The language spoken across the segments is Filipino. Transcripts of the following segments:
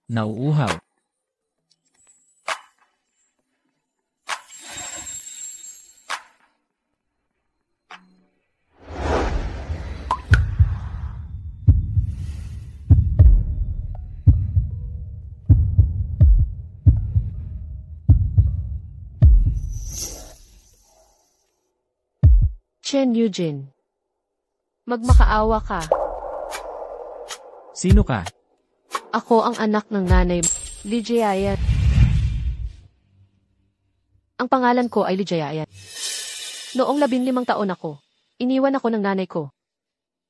Nauuhaw. Chen Eugene. Magmakaawa ka. Sino ka? Ako ang anak ng nanay, Lijayayan. Ang pangalan ko ay Lijayayan. Noong 15 taon ako, iniwan ako ng nanay ko.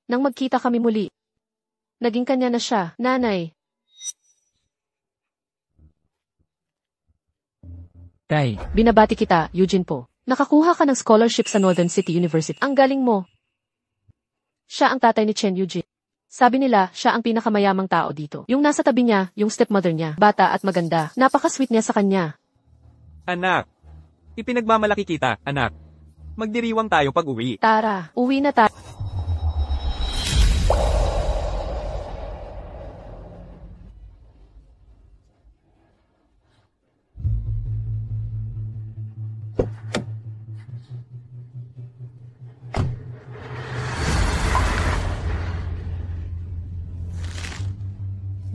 Nang magkita kami muli, naging kanya na siya, nanay. Tay, Binabati kita, Eugene po. Nakakuha ka ng scholarship sa Northern City University. Ang galing mo. Siya ang tatay ni Chen Eugene. Sabi nila, siya ang pinakamayamang tao dito. Yung nasa tabi niya, yung stepmother niya, bata at maganda. Napaka-sweet niya sa kanya. Anak, ipinagmamalaki kita, anak. Magdiriwang tayo pag-uwi. Tara, uwi na tayo.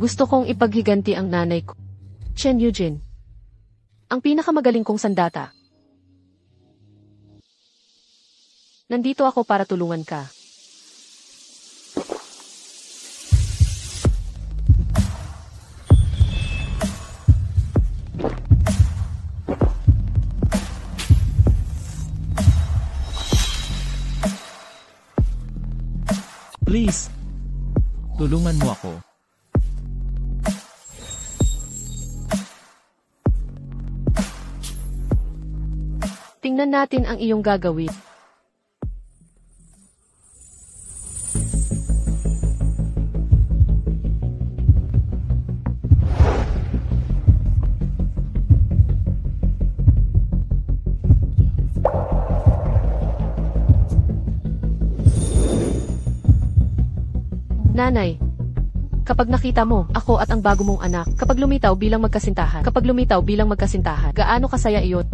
Gusto kong ipaghiganti ang nanay ko. Chen Eugene. Ang pinakamagaling kong sandata. Nandito ako para tulungan ka. please. Tulungan mo ako. Tingnan natin ang iyong gagawin. Nanay, kapag nakita mo, ako at ang bago mong anak, kapag lumitaw bilang magkasintahan, gaano kasaya iyon?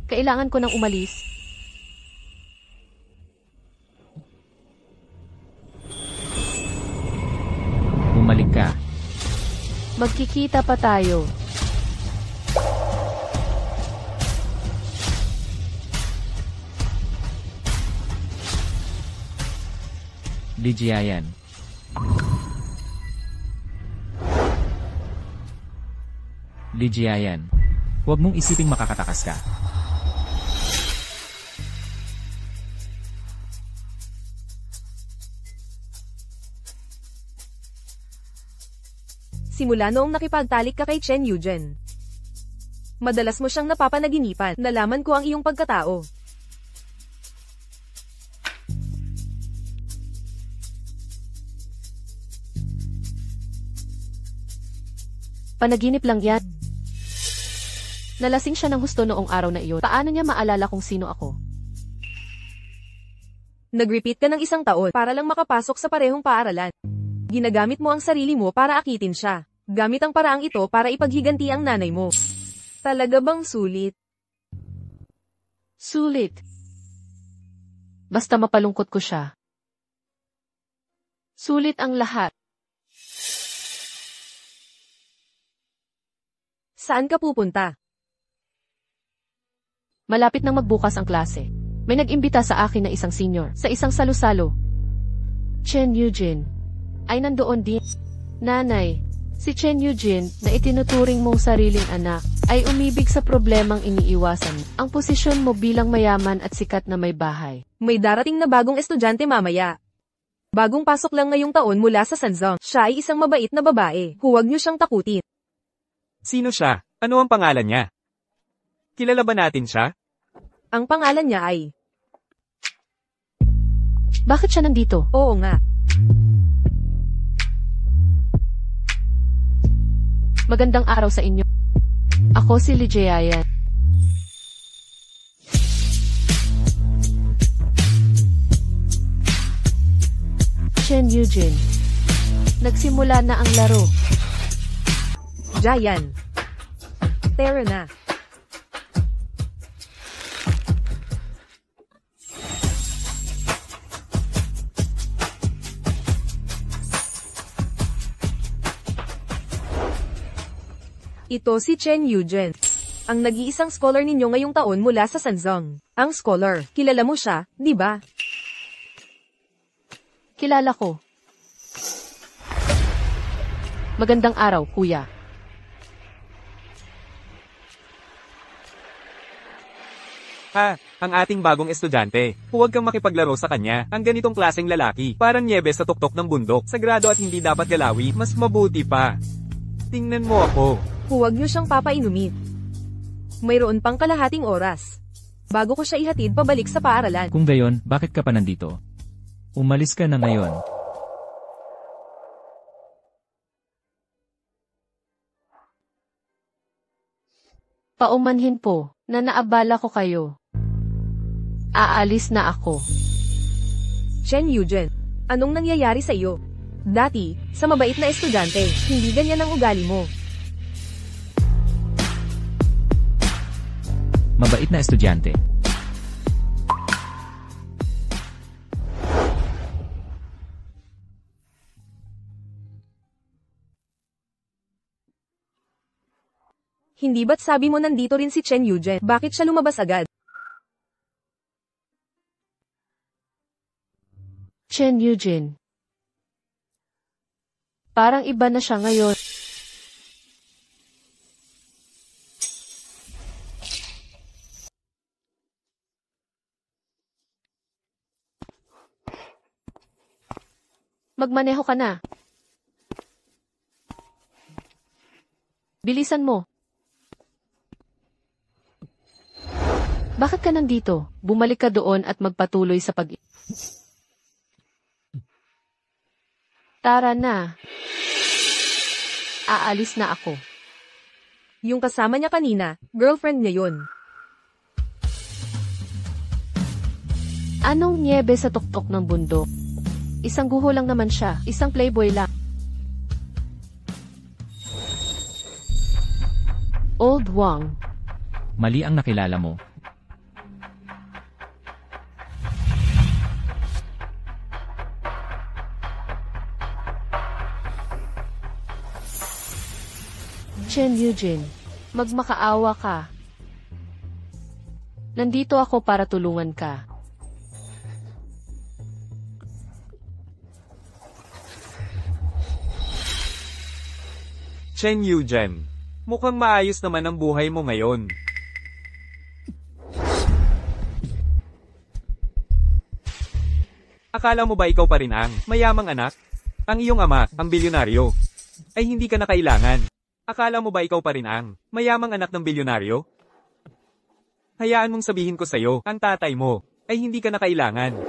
Kailangan ko nang umalis. Bumalik ka. Magkikita pa tayo. Lijiayan. Lijiayan. Huwag mong isiping makakatakas ka. Simula noong nakipagtalik ka kay Chen Eugene. Madalas mo siyang napapanaginipan. Nalaman ko ang iyong pagkatao. Panaginip lang yan. Nalasing siya ng husto noong araw na iyon. Paano niya maalala kung sino ako? Nag-repeat ka ng 1 taon para lang makapasok sa parehong paaralan. Ginagamit mo ang sarili mo para akitin siya. Gamit ang paraang ito para ipaghiganti ang nanay mo. Talaga bang sulit? Sulit. Basta mapalungkot ko siya. Sulit ang lahat. Saan ka pupunta? Malapit nang magbukas ang klase. May nag-imbita sa akin na isang senior sa isang salu-salo. Chen Eugene ay nandoon din. Nanay, si Chen Eugene na itinuturing mong sariling anak. ay umibig sa problemang iniiwasan. Ang posisyon mo bilang mayaman at sikat na may bahay. May darating na bagong estudyante mamaya. Bagong pasok lang ngayong taon mula sa Sanzong. Siya ay isang mabait na babae. Huwag niyo siyang takutin. Sino siya? Ano ang pangalan niya? Kilala ba natin siya? Ang pangalan niya ay... Bakit siya nandito? Oo nga. Magandang araw sa inyo. Ako si Lee Jae-yan. Chen Eugene. Nagsimula na ang laro. Jayan. Tara na. Ito si Chen Eugene. Ang nag-iisang scholar ninyo ngayong taon mula sa Sanzong. Ang scholar, kilala mo siya, di ba? Kilala ko. Magandang araw, kuya. Ang ating bagong estudyante. Huwag kang makipaglaro sa kanya. Ang ganitong klaseng lalaki, parang nyebe sa tuktok ng bundok. Sagrado at hindi dapat galawi, mas mabuti pa. Tingnan mo ako. Huwag niyo siyang papainumin. Mayroon pang kalahating oras. Bago ko siya ihatid pabalik sa paaralan. Kung gayon, bakit ka pa nandito? Umalis ka na ngayon. Paumanhin po, na naabala ko kayo. Aalis na ako. Chen Eugene, anong nangyayari sa iyo? Dati, sa mabait na estudyante, hindi ganyan ang ugali mo. Mabait na estudyante. Hindi ba't sabi mo nandito rin si Chen Eugene? Bakit siya lumabas agad? Chen Eugene. Parang iba na siya ngayon. Magmaneho ka na. Bilisan mo. Bakit ka nandito? Bumalik ka doon at magpatuloy sa pag... Tara na. Aalis na ako. Yung kasama niya kanina, girlfriend niya yun. Anong nyebe sa tuktok ng bundok? Isang guho lang naman siya, isang playboy lang. Old Wang. Mali ang nakilala mo. Chen Eugene, magmakaawa ka. Nandito ako para tulungan ka. Chen Eugene, mukhang maayos naman ang buhay mo ngayon. Akala mo ba ikaw pa rin ang mayamang anak? Ang iyong ama, ang bilyonaryo, ay hindi ka na kailangan. Akala mo ba ikaw pa rin ang mayamang anak ng bilyonaryo? Hayaan mong sabihin ko sa'yo, ang tatay mo, ay hindi ka na kailangan.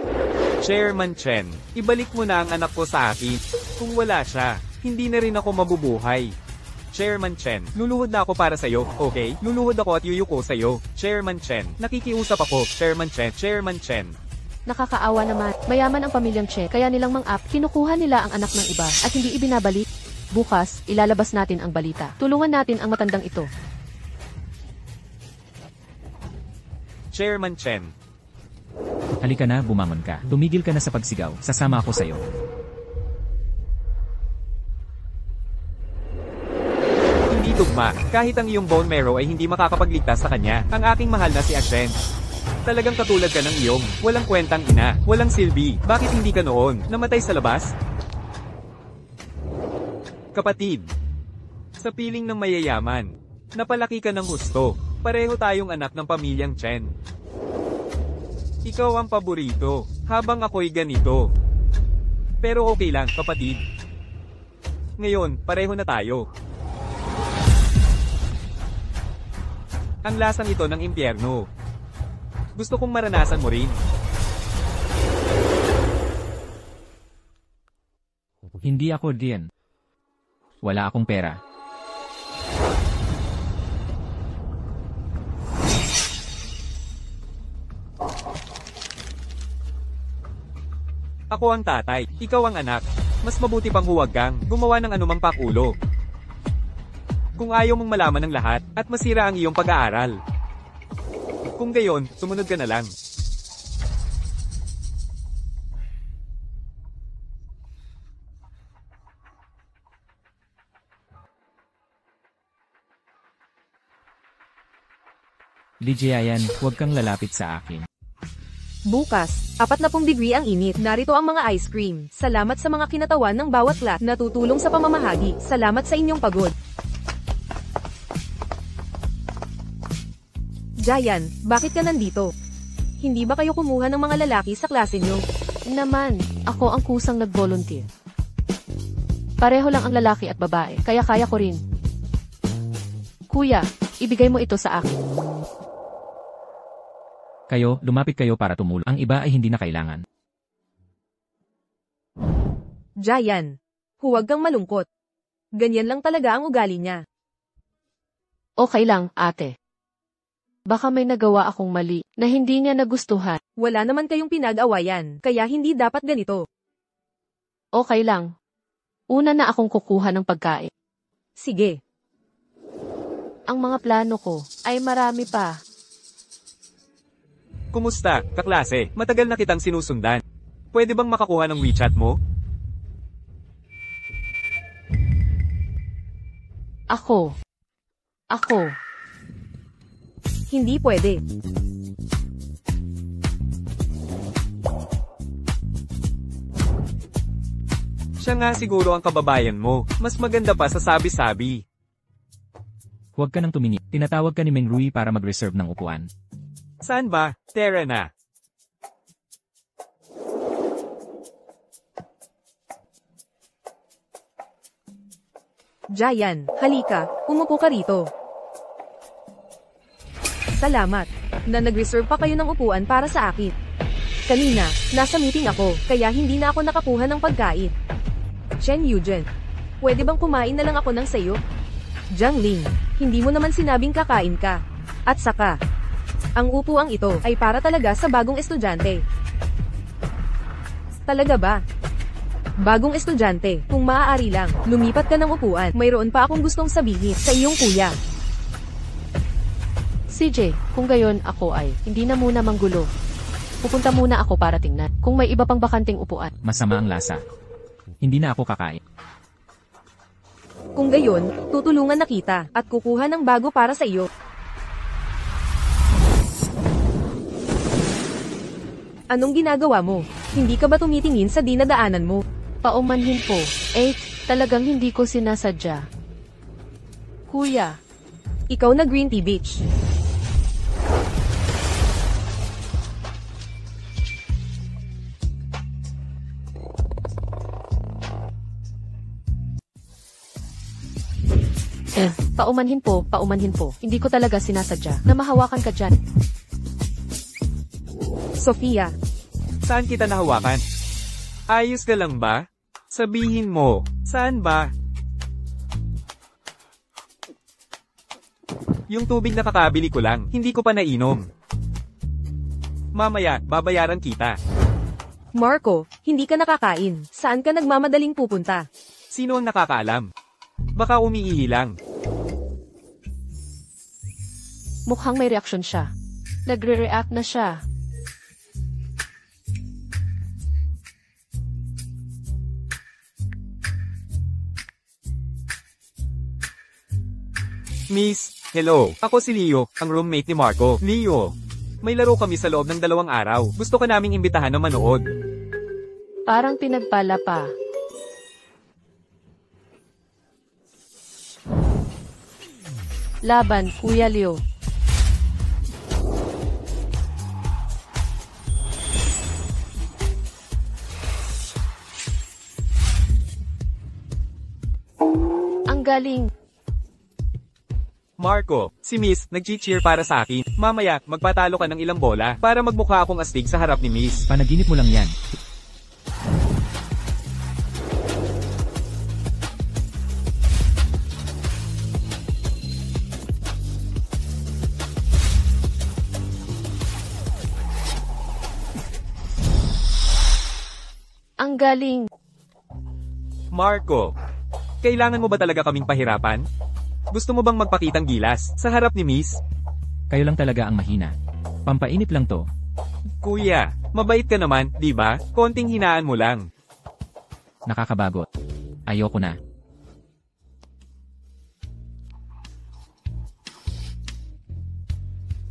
Chairman Chen, ibalik mo na ang anak ko sa akin. Kung wala siya, hindi na rin ako mabubuhay. Chairman Chen, luluhod na ako para sa'yo, okay? Luluhod ako at yuyuko sa'yo. Chairman Chen, nakikiusap ako. Chairman Chen, Chairman Chen. Nakakaawa naman, mayaman ang pamilyang Che, kaya nilang mang-up, kinukuha nila ang anak ng iba, at hindi ibinabalik. Bukas, ilalabas natin ang balita. Tulungan natin ang matandang ito. Chairman Chen. Halika na, bumangon ka. Tumigil ka na sa pagsigaw. Sasama ako sa'yo. Hindi tugma. Kahit ang iyong bone marrow ay hindi makakapagligtas sa kanya. Ang aking mahal na si Ashen. Talagang katulad ka ng iyong walang kwentang ina, walang silbi. Bakit hindi ka noon namatay sa labas? Kapatid. Sa piling ng mayayaman. Napalaki ka ng gusto. Pareho tayong anak ng pamilyang Chen. Ikaw ang paborito, habang ako'y ganito. Pero okay lang, kapatid. Ngayon, pareho na tayo. Ang lasang ito ng impyerno. Gusto kong maranasan mo rin. Hindi ako diyan. Wala akong pera. Ako ang tatay, ikaw ang anak. Mas mabuti pang huwag kang gumawa ng anumang pakulo. Kung ayaw mong malaman ng lahat, at masira ang iyong pag-aaral. Kung gayon, sumunod ka na lang. DJ Ayan, huwag kang lalapit sa akin. Bukas, 40 degree ang init. Narito ang mga ice cream. Salamat sa mga kinatawan ng bawat lat na tutulong sa pamamahagi. Salamat sa inyong pagod. Jayan, bakit ka nandito? Hindi ba kayo kumuha ng mga lalaki sa klase nyo? Naman, ako ang kusang nag-volunteer. Pareho lang ang lalaki at babae, kaya kaya ko rin. Kuya, ibigay mo ito sa akin. Kayo, lumapit kayo para tumulong. Ang iba ay hindi na kailangan. Jayan, huwag kang malungkot. Ganyan lang talaga ang ugali niya. Okay lang, ate. Baka may nagawa akong mali na hindi niya nagustuhan. Wala naman kayong pinag-awayan, kaya hindi dapat ganito. Okay lang. Una na akong kukuha ng pagkain. Sige. Ang mga plano ko ay marami pa. Kumusta, kaklase? Matagal na kitang sinusundan. Pwede bang makakuha ng WeChat mo? Ako. Hindi pwede. Siya nga siguro ang kababayan mo. Mas maganda pa sa sabi-sabi. Huwag ka nang tumingin. Tinatawag ka ni Meng Rui para mag-reserve ng upuan. Saan ba? Tara na. Jayan, halika, umupo ka rito. Salamat, na nag-reserve pa kayo ng upuan para sa akin. Kanina, nasa meeting ako, kaya hindi na ako nakakuha ng pagkain. Chen Yujin, pwede bang kumain na lang ako ng sayo? Jiang Ling, hindi mo naman sinabing kakain ka. At saka, ang upuang ito ay para talaga sa bagong estudyante. Talaga ba? Bagong estudyante, kung maaari lang, lumipat ka ng upuan. Mayroon pa akong gustong sabihin sa iyong kuya. CJ, kung gayon ako ay hindi na muna manggulo. Pupunta muna ako para tingnan kung may iba pang bakanting upuan. Masama ang lasa. Hindi na ako kakain. Kung gayon, tutulungan na kita at kukuha ng bago para sa iyo. Anong ginagawa mo? Hindi ka ba tumitingin sa dinadaanan mo? Paumanhin po. Talagang hindi ko sinasadya. Kuya, Ikaw na Green Tea Beach. paumanhin po. Hindi ko talaga sinasadya na mahawakan ka dyan. Sofia, Saan kita nahawakan? Ayos ka lang ba? Sabihin mo, saan ba? Yung tubig na kakabili ko lang, hindi ko pa nainom. Mamaya, babayaran kita. Marco, hindi ka nakakain. Saan ka nagmamadaling pupunta? Sino ang nakakaalam? Baka umiihi lang. Mukhang may reaksyon siya. Nagre-react na siya. Miss, hello. Ako si Leo, ang roommate ni Marco. Leo, may laro kami sa loob ng 2 araw. Gusto ka naming imbitahan na manood. Parang pinagpala pa. Laban, Kuya Leo. Ang galing. Marco, si Miss, nag-cheer para sa akin. Mamaya, magpatalo ka ng ilang bola para magmukha akong astig sa harap ni Miss. Panaginip mo lang yan. Ang galing. Marco, kailangan mo ba talaga kaming pahirapan? Gusto mo bang magpakitang gilas sa harap ni Miss? Kayo lang talaga ang mahina. Pampainit lang to. Kuya, mabait ka naman, di ba? Konting hinaan mo lang. Nakakabagot. Ayoko na.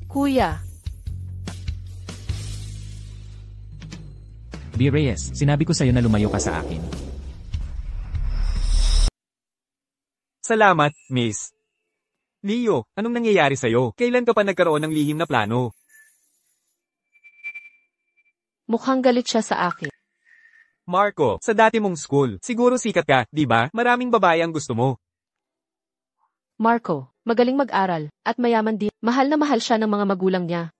Kuya. B. Reyes, sinabi ko sa'yo na lumayo ka sa akin. Salamat, Miss. Leo, anong nangyayari sa'yo? Kailan ka pa nagkaroon ng lihim na plano? Mukhang galit siya sa akin. Marco, sa dati mong school, siguro sikat ka, di ba? Maraming babae ang gusto mo. Marco, magaling mag-aral, at mayaman din. Mahal na mahal siya ng mga magulang niya.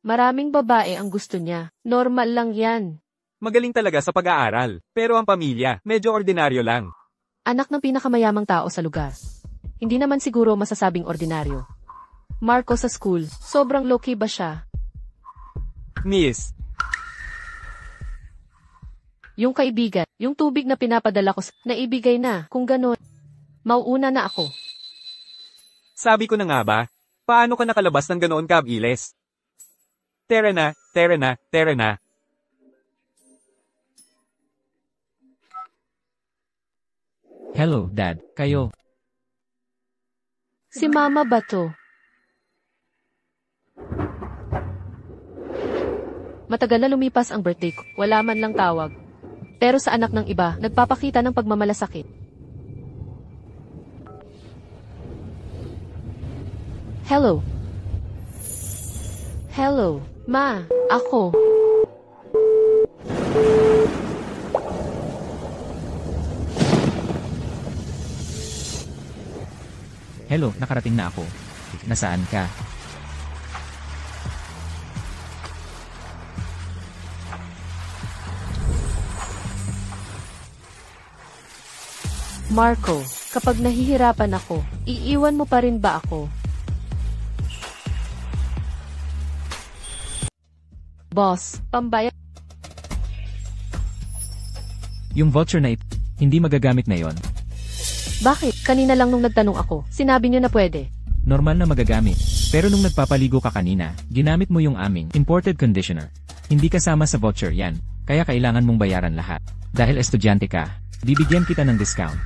Maraming babae ang gusto niya. Normal lang yan. Magaling talaga sa pag-aaral, pero ang pamilya, medyo ordinaryo lang. Anak ng pinakamayamang tao sa lugar. Hindi naman siguro masasabing ordinaryo. Marco sa school, sobrang low-key ba siya? Miss, Yung kaibigan, yung tubig na pinapadala ko, naibigay na, kung ganon. Mauuna na ako. sabi ko na nga ba? Paano ka nakalabas ng ganoon kabilis? Tara na, tara na, tara na. Hello, Dad. Kayo. Si Mama ba to? Matagal na lumipas ang birthday ko, wala man lang tawag. Pero sa anak ng iba, nagpapakita ng pagmamalasakit. Hello. Hello, Ma. Ako. Hello, nakarating na ako. Nasaan ka? Marco, kapag nahihirapan ako, iiwan mo pa rin ba ako? Boss, pambayad. Yung voucher na ito, hindi magagamit na yon. Bakit? Kanina lang nung nagtanong ako, sinabi niyo na pwede. Normal na magagamit. Pero nung nagpapaligo ka kanina, ginamit mo yung aming imported conditioner. Hindi kasama sa voucher yan, kaya kailangan mong bayaran lahat. Dahil estudyante ka, bibigyan kita ng discount.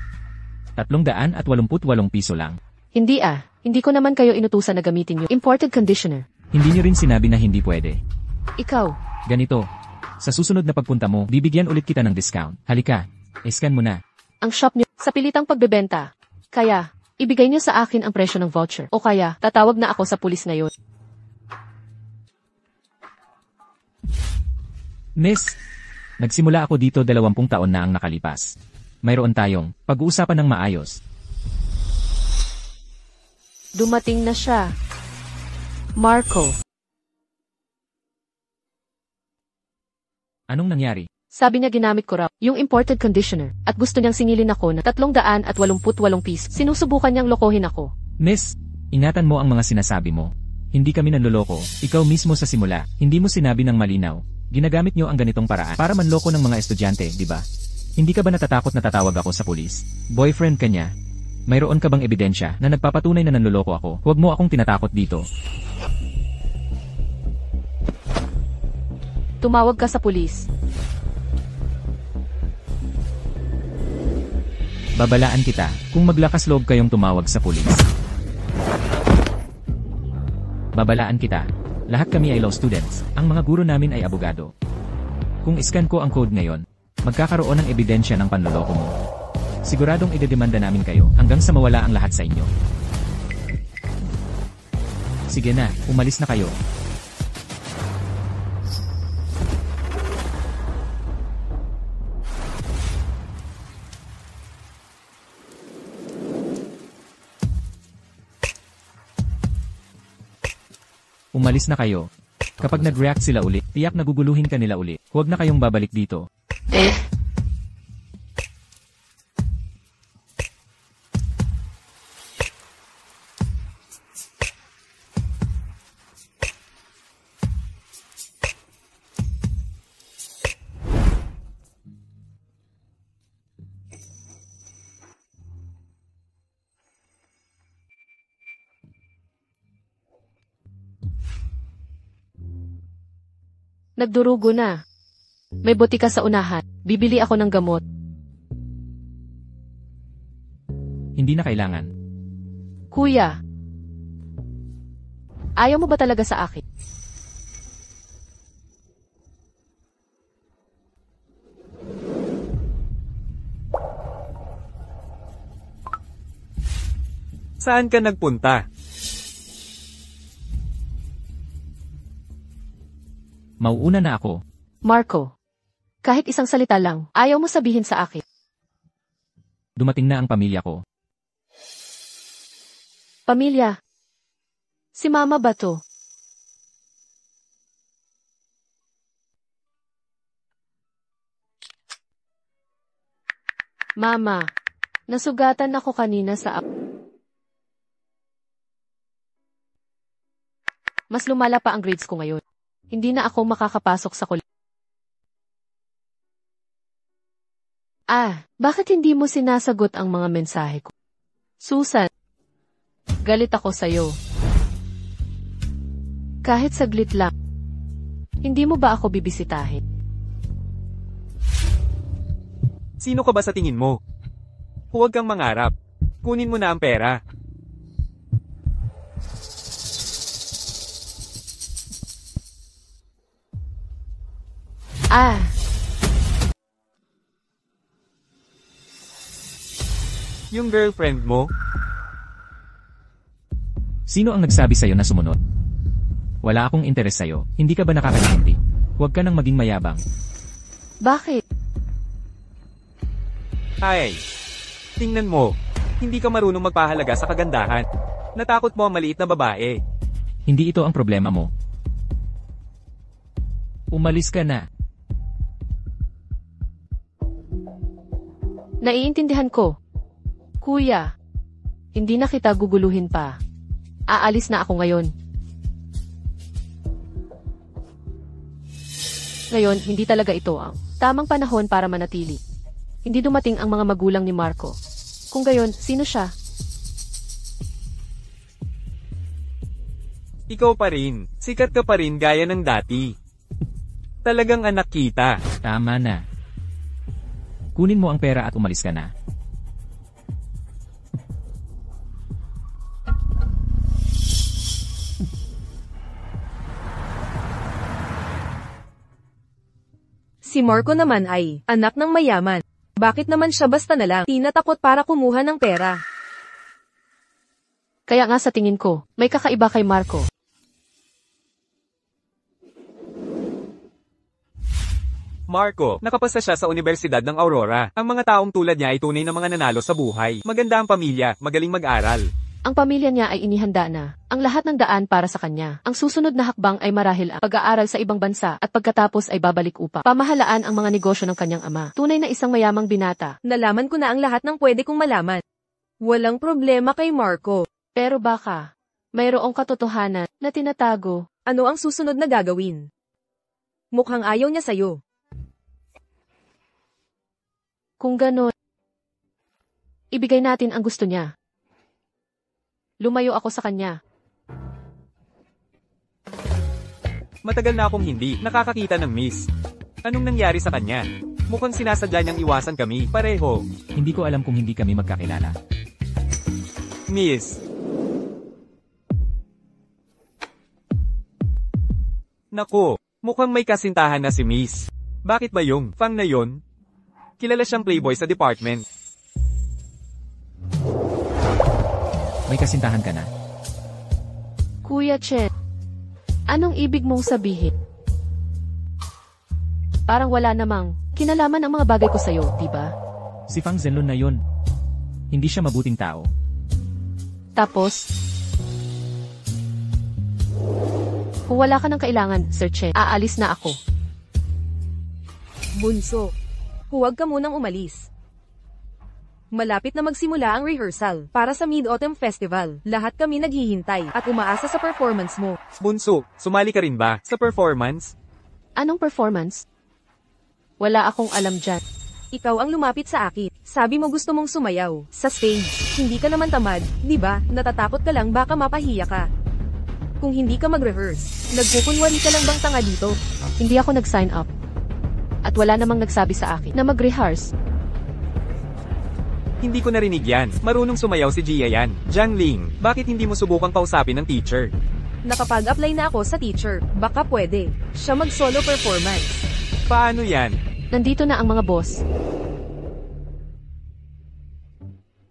388 piso lang. Hindi hindi ko naman kayo inutusan na gamitin yung imported conditioner. Hindi nyo rin sinabi na hindi pwede. Ikaw, Ganito, sa susunod na pagpunta mo, bibigyan ulit kita ng discount. Halika, scan mo na. ang shop niyo, sa pilitang pagbebenta. Kaya, ibigay niyo sa akin ang presyo ng voucher. O kaya, tatawag na ako sa pulis ngayon. Miss, nagsimula ako dito 20 taon na ang nakalipas. Mayroon tayong pag-uusapan ng maayos. Dumating na siya. Marco, Anong nangyari? sabi niya ginamit ko raw yung imported conditioner at gusto niyang singilin ako na 388 piso. Sinusubukan niyang lokohin ako. Miss, ingatan mo ang mga sinasabi mo. Hindi kami nanloloko, ikaw mismo sa simula, hindi mo sinabi ng malinaw. Ginagamit nyo ang ganitong paraan para manloko ng mga estudyante, di ba? Hindi ka ba natatakot na tatawag ako sa pulis? Boyfriend ka niya? Mayroon ka bang ebidensya na nagpapatunay na nanloloko ako? Huwag mo akong tinatakot dito. Tumawag ka sa pulis. Babalaan kita kung maglakas loob kayong tumawag sa pulis. Babalaan kita. Lahat kami ay law students. Ang mga guro namin ay abogado. Kung iscan ko ang code ngayon, magkakaroon ng ebidensya ng panloloko mo. Siguradong idedemanda namin kayo hanggang sa mawala ang lahat sa inyo. Sige na, umalis na kayo. Umalis na kayo. Kapag nag-react sila uli, tiyak naguguluhin ka nila uli. Huwag na kayong babalik dito. Nagdurugo na. May botika sa unahan. Bibili ako ng gamot. Hindi na kailangan. Kuya, ayaw mo ba talaga sa akin? Saan ka nagpunta? Mauuna na ako. Marco, kahit isang salita lang, ayaw mo sabihin sa akin. Dumating na ang pamilya ko. Pamilya. Si mama ba to? Mama, nasugatan ako kanina sa Mas lumala pa ang grades ko ngayon. Hindi na ako makakapasok sa bakit hindi mo sinasagot ang mga mensahe ko? Susan, galit ako sa'yo. Kahit saglit lang. Hindi mo ba ako bibisitahin? Sino ka ba sa tingin mo? Huwag kang mangarap. Kunin mo na ang pera. Yung girlfriend mo? Sino ang nagsabi sa'yo na sumunod? Wala akong interes sa'yo. Hindi ka ba nakakaintindi? Huwag ka nang maging mayabang. Bakit? Ay, tingnan mo. Hindi ka marunong magpahalaga sa kagandahan. Natakot mo ang maliit na babae. Hindi ito ang problema mo. Umalis ka na. Naiintindihan ko. Kuya, hindi na kita guguluhin pa. Aalis na ako ngayon. Ngayon, hindi talaga ito ang tamang panahon para manatili. Hindi dumating ang mga magulang ni Marco. Kung gayon, sino siya? Ikaw pa rin. Sikat ka pa rin gaya ng dati. Talagang anak kita. Tama na. Kunin mo ang pera at umalis ka na. Si Marco naman ay anak ng mayaman. Bakit naman siya basta na lang tinatakot para kumuha ng pera? Kaya nga sa tingin ko, may kakaiba kay Marco. Marco, nakapasa siya sa Universidad ng Aurora. Ang mga taong tulad niya ay tunay na mga nanalo sa buhay. Maganda ang pamilya, magaling mag-aral. Ang pamilya niya ay inihanda na ang lahat ng daan para sa kanya. Ang susunod na hakbang ay marahil ang pag-aaral sa ibang bansa at pagkatapos ay babalik upang pamahalaan ang mga negosyo ng kanyang ama. Tunay na isang mayamang binata. Nalaman ko na ang lahat ng pwede kong malaman. Walang problema kay Marco. Pero baka, mayroong katotohanan na tinatago. Ano ang susunod na gagawin? Mukhang ayaw niya sa'yo. Kung ganon, ibigay natin ang gusto niya. Lumayo ako sa kanya. Matagal na akong hindi nakakakita ng miss. Anong nangyari sa kanya? Mukhang sinasadya niyang iwasan kami, pareho. Hindi ko alam kung hindi kami magkakilala. Miss. Naku, mukhang may kasintahan na si Miss. Bakit ba yung fang na yon? Kilala siyang playboy sa department. May kasintahan ka na. Kuya Chen, anong ibig mong sabihin? Parang wala namang kinalaman ang mga bagay ko sa'yo, di ba? Si Fang Zhenlun na yun. Hindi siya mabuting tao. Tapos, kung wala ka ng kailangan, Sir Chen, aalis na ako. Bunso, huwag ka munang umalis. Malapit na magsimula ang rehearsal para sa Mid-Autumn Festival. Lahat kami naghihintay at umaasa sa performance mo. Bunso, sumali ka rin ba sa performance? Anong performance? Wala akong alam dyan. Ikaw ang lumapit sa akin. Sabi mo gusto mong sumayaw sa stage. Hindi ka naman tamad, di ba? Natatakot ka lang baka mapahiya ka. Kung hindi ka mag-rehearse, nagkukunwari ka lang bang tanga dito? Hindi ako nag-sign up. At wala namang nagsabi sa akin na mag-rehearse. Hindi ko narinig yan. Marunong sumayaw si Gia yan. Jiang Ling, bakit hindi mo subukang kausapin ng teacher? Nakapag-apply na ako sa teacher. Baka pwede. Siya mag-solo performance. Paano yan? Nandito na ang mga boss.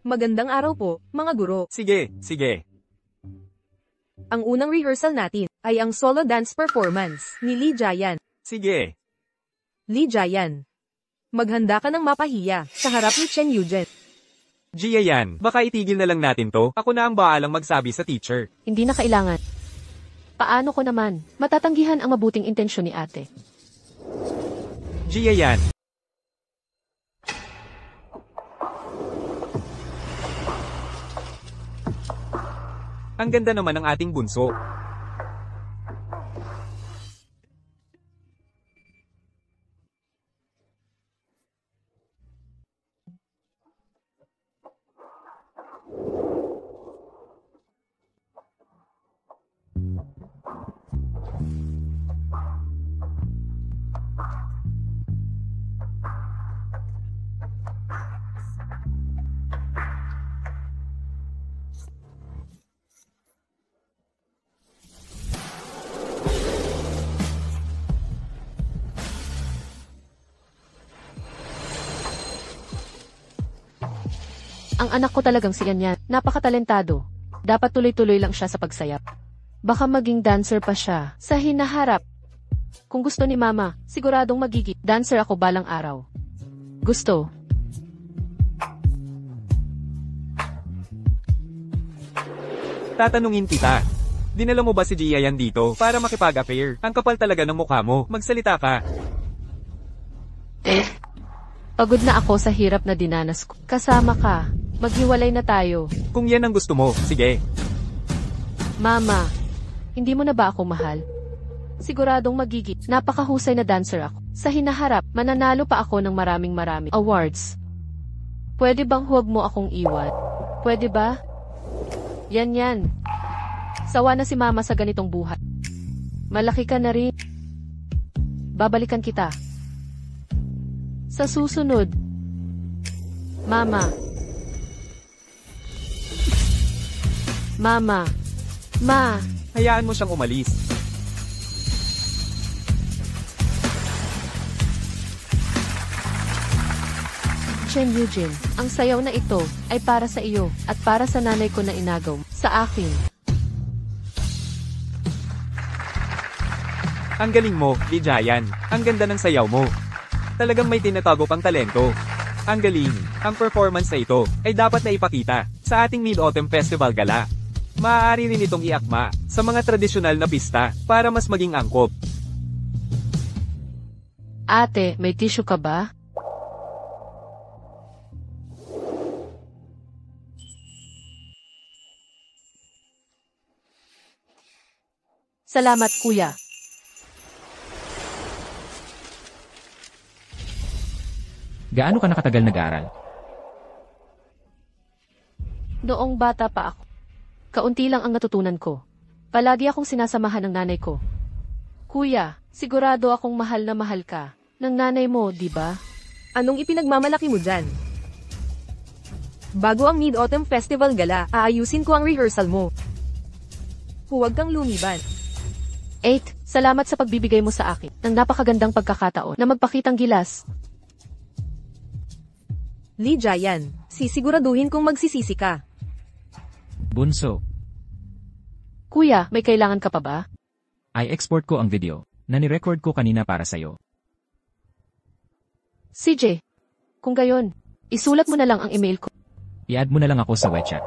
Magandang araw po, mga guro. Sige, sige. Ang unang rehearsal natin ay ang solo dance performance ni Lee Jiayan. Sige. Lee Jiayan, maghanda ka ng mapahiya sa harap ni Chen Yujin. Gia yan, baka itigil na lang natin to. Ako na ang baalang magsabi sa teacher. Hindi na kailangan. Paano ko naman matatanggihan ang mabuting intensyon ni ate? Gia yan. Ang ganda naman ng ating bunso. Ang anak ko talagang si Yan. Napakatalentado. Dapat tuloy-tuloy lang siya sa pagsayap. Baka maging dancer pa siya sa hinaharap. Kung gusto ni mama, siguradong magiging dancer ako balang araw. Gusto. Tatanungin kita. Dinala mo ba si Gia yan dito para makipag-affair? Ang kapal talaga ng mukha mo. Magsalita ka. Pagod na ako sa hirap na dinanas ko. Kasama ka. Maghiwalay na tayo. Kung yan ang gusto mo, sige. Mama, hindi mo na ba ako mahal? Siguradong magiging napakahusay na dancer ako. Sa hinaharap, mananalo pa ako ng maraming awards. Pwede bang huwag mo akong iwan? Pwede ba? Yan. Sawa na si mama sa ganitong buhay. Malaki ka na rin. Babalikan kita. Sa susunod. Mama. Mama. Ma. Hayaan mo siyang umalis. Chen Yujin, ang sayaw na ito ay para sa iyo at para sa nanay ko na inagaw sa akin. Ang galing mo, Lee Jiayan. Ang ganda ng sayaw mo. Talagang may tinatago pang talento. Ang galing. Ang performance na ito ay dapat na ipakita sa ating Mid-Autumn Festival Gala. Maaari rin itong iakma sa mga tradisyonal na pista para mas maging angkop. Ate, may tissue ka ba? Salamat, kuya. Gaano ka nakatagal nag-aaral? Noong bata pa ako, kaunti lang ang natutunan ko. Palagi akong sinasamahan ng nanay ko. Kuya, sigurado akong mahal na mahal ka ng nanay mo, di ba? Anong ipinagmamalaki mo dyan? Bago ang Mid-Autumn Festival Gala, aayusin ko ang rehearsal mo. Huwag kang lumiban. 8. Salamat sa pagbibigay mo sa akin ng napakagandang pagkakataon na magpakitang gilas. Lee Jiayan, sisiguraduhin kong magsisisi ka. Bunso. Kuya, may kailangan ka pa ba? Ay export ko ang video na ni-record ko kanina para sa'yo. CJ, kung gayon, isulat mo na lang ang email ko. I-add mo na lang ako sa WeChat.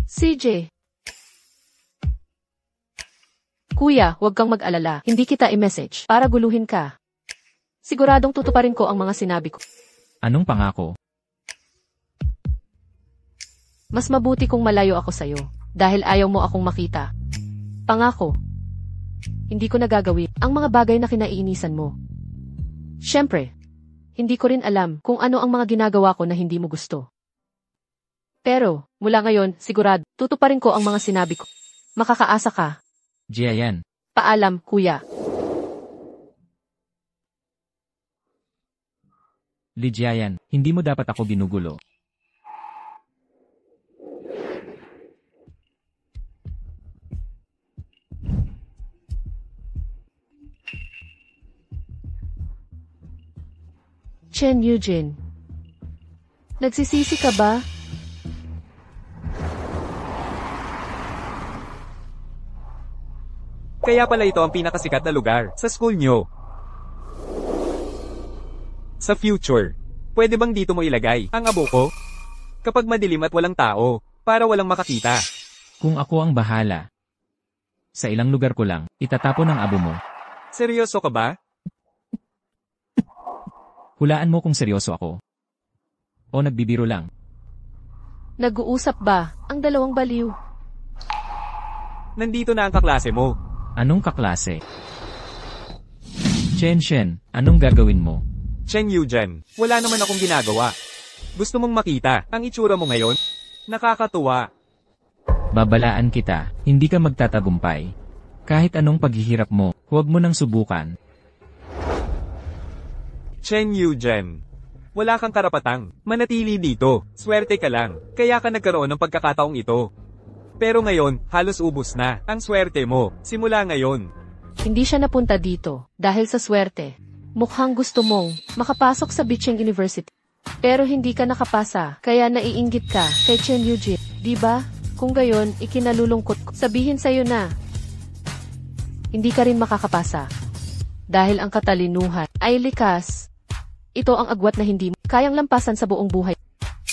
CJ. Kuya, huwag kang mag-alala. Hindi kita i-message para guluhin ka. Siguradong tutuparin ko ang mga sinabi ko. Anong pangako? Mas mabuti kung malayo ako sa'yo dahil ayaw mo akong makita. Pangako. Hindi ko nagagawin ang mga bagay na kinaiinisan mo. Siyempre, hindi ko rin alam kung ano ang mga ginagawa ko na hindi mo gusto. Pero, mula ngayon, sigurado, tutuparin ko ang mga sinabi ko. Makakaasa ka. Jiayan. Paalam, kuya. Lijiayan, hindi mo dapat ako ginugulo. Chen Eugene. Nagsisisi ka ba? Kaya pala ito ang pinakasikat na lugar sa school nyo. Sa future, pwede bang dito mo ilagay ang abo ko? Kapag madilim at walang tao, para walang makakita. Kung ako ang bahala. Sa ilang lugar ko lang, itatapon ang abo mo. Seryoso ka ba? Hulaan mo kung seryoso ako. O nagbibiro lang. Nag-uusap ba ang dalawang baliw? Nandito na ang kaklase mo. Anong kaklase? Shen, anong gagawin mo? Chen Eugene, wala naman akong ginagawa. Gusto mong makita ang itsura mo ngayon? Nakakatuwa. Babalaan kita, hindi ka magtatagumpay. Kahit anong paghihirap mo, huwag mo nang subukan. Chen Eugene, wala kang karapatang manatili dito. Swerte ka lang, kaya ka nagkaroon ng pagkakataong ito. Pero ngayon, halos ubos na ang swerte mo. Simula ngayon. Hindi siya napunta dito dahil sa swerte. Mukhang gusto mong makapasok sa Bicheng University. Pero hindi ka nakapasa, kaya naiinggit ka kay Chen Eugene, di ba? Kung gayon, ikinalulungkot ko. Sabihin sa'yo na, hindi ka rin makakapasa. Dahil ang katalinuhan ay likas. Ito ang agwat na hindi mo kayang lampasan sa buong buhay.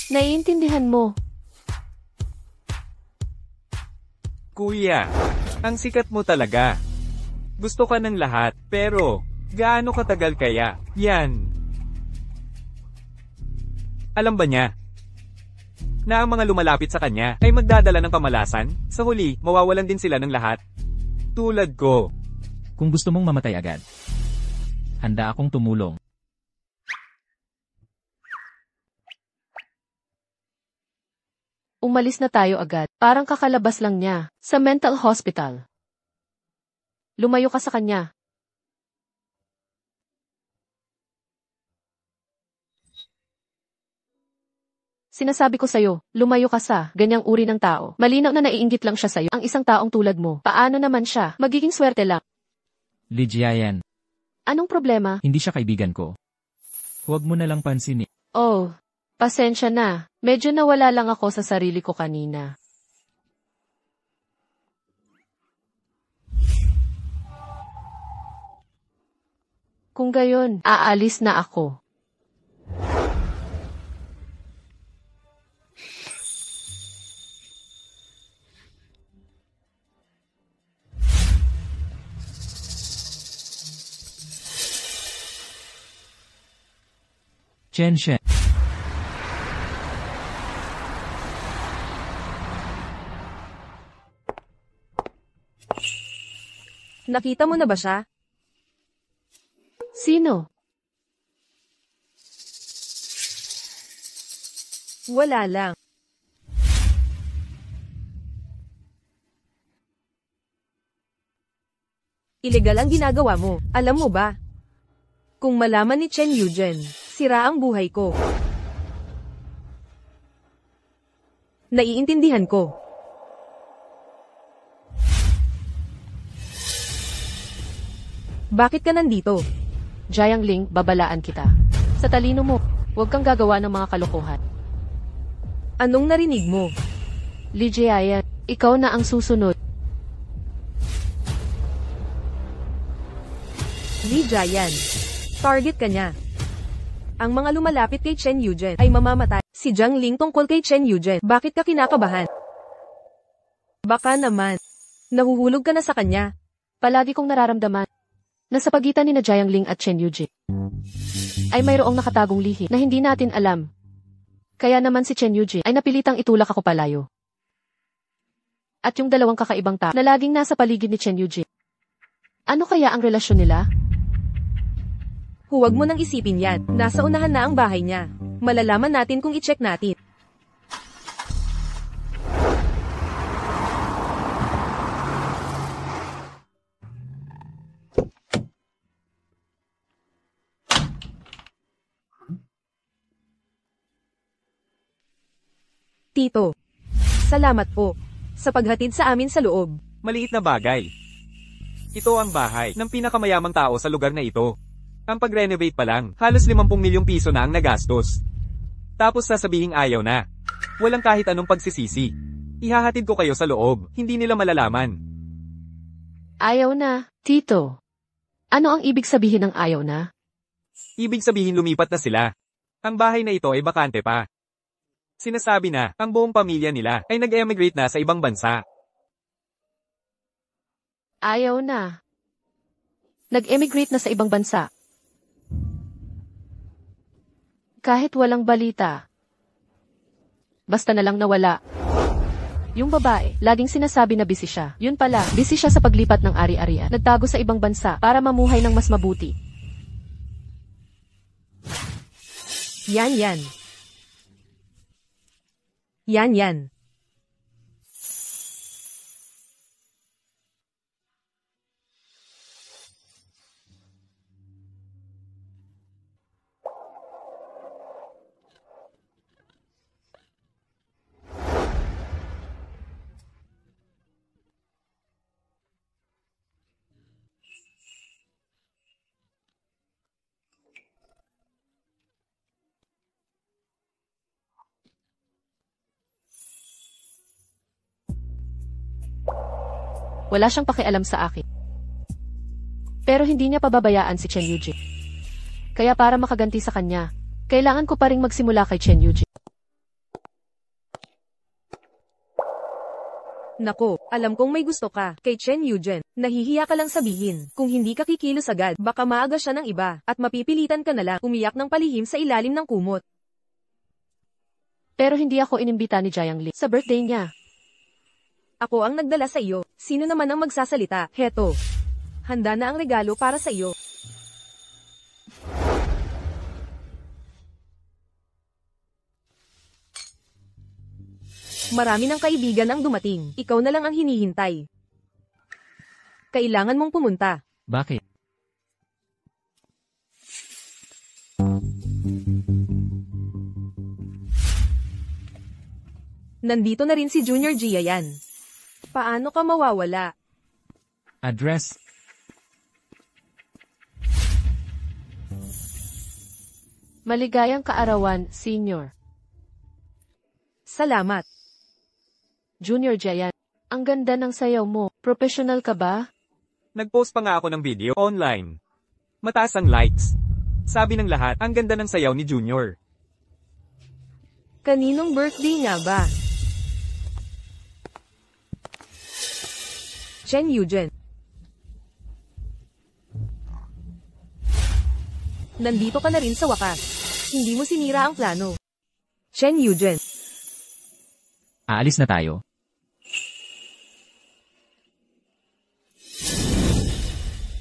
Naiintindihan mo. Kuya, ang sikat mo talaga. Gusto ka ng lahat, pero gaano katagal kaya? Yan. Alam ba niya na ang mga lumalapit sa kanya ay magdadala ng kamalasan? Sa huli, mawawalan din sila ng lahat. Tulad ko. Kung gusto mong mamatay agad, handa akong tumulong. Umalis na tayo agad. Parang kakalabas lang niya sa mental hospital. Lumayo ka sa kanya. Sinasabi ko sa'yo, lumayo ka sa ganyang uri ng tao. Malinaw na naiinggit lang siya sa'yo. Ang isang taong tulad mo. Paano naman siya? Magiging swerte lang. Lijiayan, Anong problema? hindi siya kaibigan ko. Huwag mo na lang pansinin. Oh, pasensya na. Medyo nawala lang ako sa sarili ko kanina. Kung gayon, aalis na ako. Shen. Nakita mo na ba siya? Sino? Wala lang. Ilegal ang ginagawa mo. Alam mo ba? Kung malaman ni Chen Eugene, sira ang buhay ko. Naiintindihan ko. Bakit ka nandito? Jiang Ling, babalaan kita. Sa talino mo, huwag kang gagawa ng mga kalokohan. Anong narinig mo? Li Jiayan, ikaw na ang susunod. Li Jiayan. Target ka niya. Ang mga lumalapit kay Chen Yuzhen ay mamamatay. Si Jiang Ling tungkol kay Chen Yuzhen. Bakit ka kinakabahan? Baka naman. Nahuhulog ka na sa kanya. Palagi kong nararamdaman na sa pagitan ni na Jiang Ling at Chen Yuzhen ay mayroong nakatagong lihim na hindi natin alam. Kaya naman si Chen Yuzhen ay napilitang itulak ako palayo. At yung dalawang kakaibang tao na laging nasa paligid ni Chen Yuzhen. Ano kaya ang relasyon nila? Huwag mo nang isipin yan. Nasa unahan na ang bahay niya. Malalaman natin kung i-check natin. Tito, salamat po sa paghatid sa amin sa loob. Maliit na bagay. Ito ang bahay ng pinakamayamang tao sa lugar na ito. Ang pag-renovate pa lang, halos 50 milyong piso na ang nagastos. Tapos sasabihin ayaw na. Walang kahit anong pagsisisi. Ihahatid ko kayo sa loob, hindi nila malalaman. Ayaw na, Tito. Ano ang ibig sabihin ng ayaw na? Ibig sabihin lumipat na sila. Ang bahay na ito ay bakante pa. Sinasabi na, ang buong pamilya nila ay nag-emigrate na sa ibang bansa. Ayaw na. Nag-emigrate na sa ibang bansa. Kahit walang balita. Basta na lang nawala. Yung babae, laging sinasabi na busy siya. Yun pala, busy siya sa paglipat ng ari-arian. Nagtago sa ibang bansa para mamuhay ng mas mabuti. Yan. Yan. Wala siyang pakialam sa akin. Pero hindi niya pababayaan si Chen Yuzhen. Kaya para makaganti sa kanya, kailangan ko pa ring magsimula kay Chen Yuzhen. Nako, alam kong may gusto ka kay Chen Yuzhen. Nahihiya ka lang sabihin. Kung hindi ka kikilos agad, baka maaga siya ng iba at mapipilitan ka na lang umiyak ng palihim sa ilalim ng kumot. Pero hindi ako inimbita ni Jiang Ling sa birthday niya. Ako ang nagdala sa iyo. Sino naman ang magsasalita? Heto. Handa na ang regalo para sa iyo. Marami ng kaibigan ang dumating. Ikaw na lang ang hinihintay. Kailangan mong pumunta. Bakit? Nandito na rin si Junior Jiayan. Paano ka mawawala? Address? Maligayang kaarawan, Senior. Salamat. Junior Jiayan, ang ganda ng sayaw mo. Professional ka ba? Nag-post pa nga ako ng video online. Mataas ang likes. Sabi ng lahat, ang ganda ng sayaw ni Junior. Kaninong birthday nga ba? Chen Yuzhen. Nandito ka na rin sa wakas. Hindi mo sinira ang plano. Chen Yuzhen. Aalis na tayo?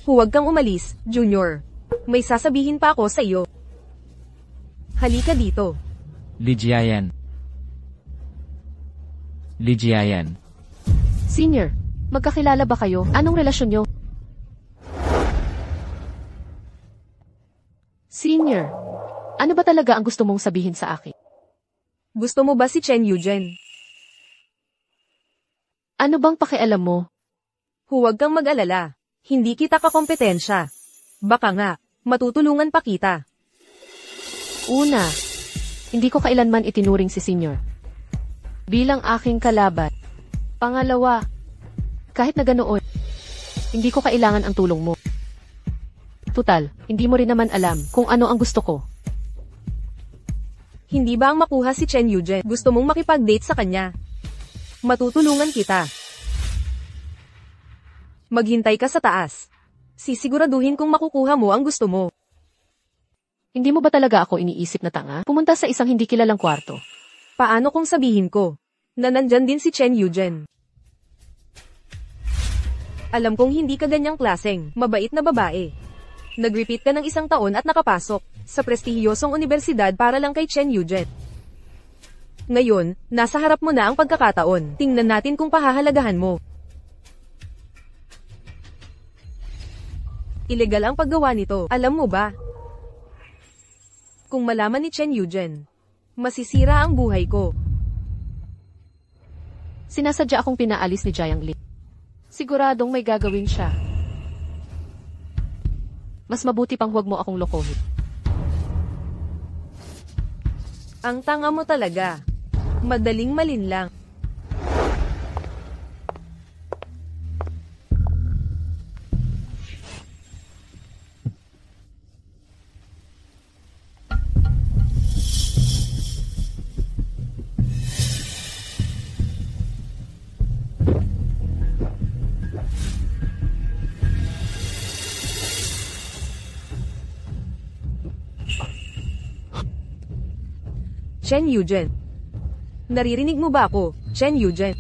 Huwag kang umalis, Junior. May sasabihin pa ako sa iyo. Halika dito. Li Jiayan. Li Jiayan. Senior, magkakilala ba kayo? Anong relasyon nyo? Senior, ano ba talaga ang gusto mong sabihin sa akin? Gusto mo ba si Chen Yuzhen? Ano bang pakialam mo? Huwag kang mag-alala. Hindi kita kakompetensya. Baka nga, matutulungan pa kita. Una, hindi ko kailanman itinuring si Senior. bilang aking kalaban. Pangalawa, kahit na ganoon, hindi ko kailangan ang tulong mo. Tutal, hindi mo rin naman alam kung ano ang gusto ko. Hindi ba ang makuha si Chen Yujin? Gusto mong makipag-date sa kanya? Matutulungan kita. Maghintay ka sa taas. Sisiguraduhin kung makukuha mo ang gusto mo. Hindi mo ba talaga ako iniisip na tanga? Pumunta sa isang hindi kilalang kwarto. Paano kung sabihin ko na nandyan din si Chen Yujin? Alam kong hindi ka ganyang klaseng, mabait na babae. Nag-repeat ka ng 1 taon at nakapasok sa prestihiyosong universidad para lang kay Chen Yujin. Ngayon, nasa harap mo na ang pagkakataon. Tingnan natin kung pahahalagahan mo. Ilegal ang paggawa nito, alam mo ba? Kung malaman ni Chen Yujin, masisira ang buhay ko. Sinasadya akong pinaalis ni Jiang Li. Siguradong may gagawin siya. Mas mabuti pang huwag mo akong lokohin. Ang tanga mo talaga. Madaling malinlang. Chen Yujin. Naririnig mo ba ako, Chen Yujin?